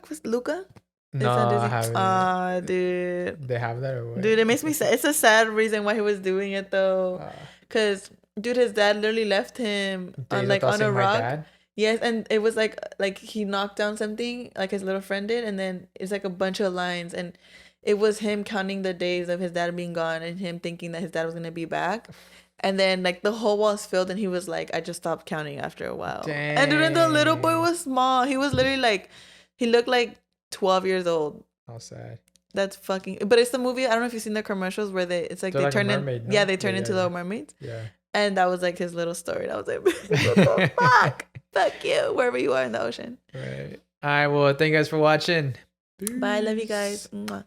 Was Luca? No, I haven't. Dude. They have that or what? Dude, it makes me sad. It's a sad reason why he was doing it though. Cause, dude, his dad literally left him on a rock. Yes, and it was like he knocked down something, like his little friend did, and then it's like a bunch of lines, and it was him counting the days of his dad being gone and him thinking that his dad was gonna be back. And then like the whole wall's filled, and he was like, I just stopped counting after a while. Dang. And dude, the little boy was small. He was literally he looked like 12 years old. How sad. That's fucking. But it's the movie. I don't know if you've seen the commercials where they turn mermaid, no? they turn into little mermaids. Yeah. And that was like his little story. And I was like, what the fuck? Fuck you, wherever you are in the ocean. Right. All right. Well, thank you guys for watching. Bye. Love you guys. Mwah.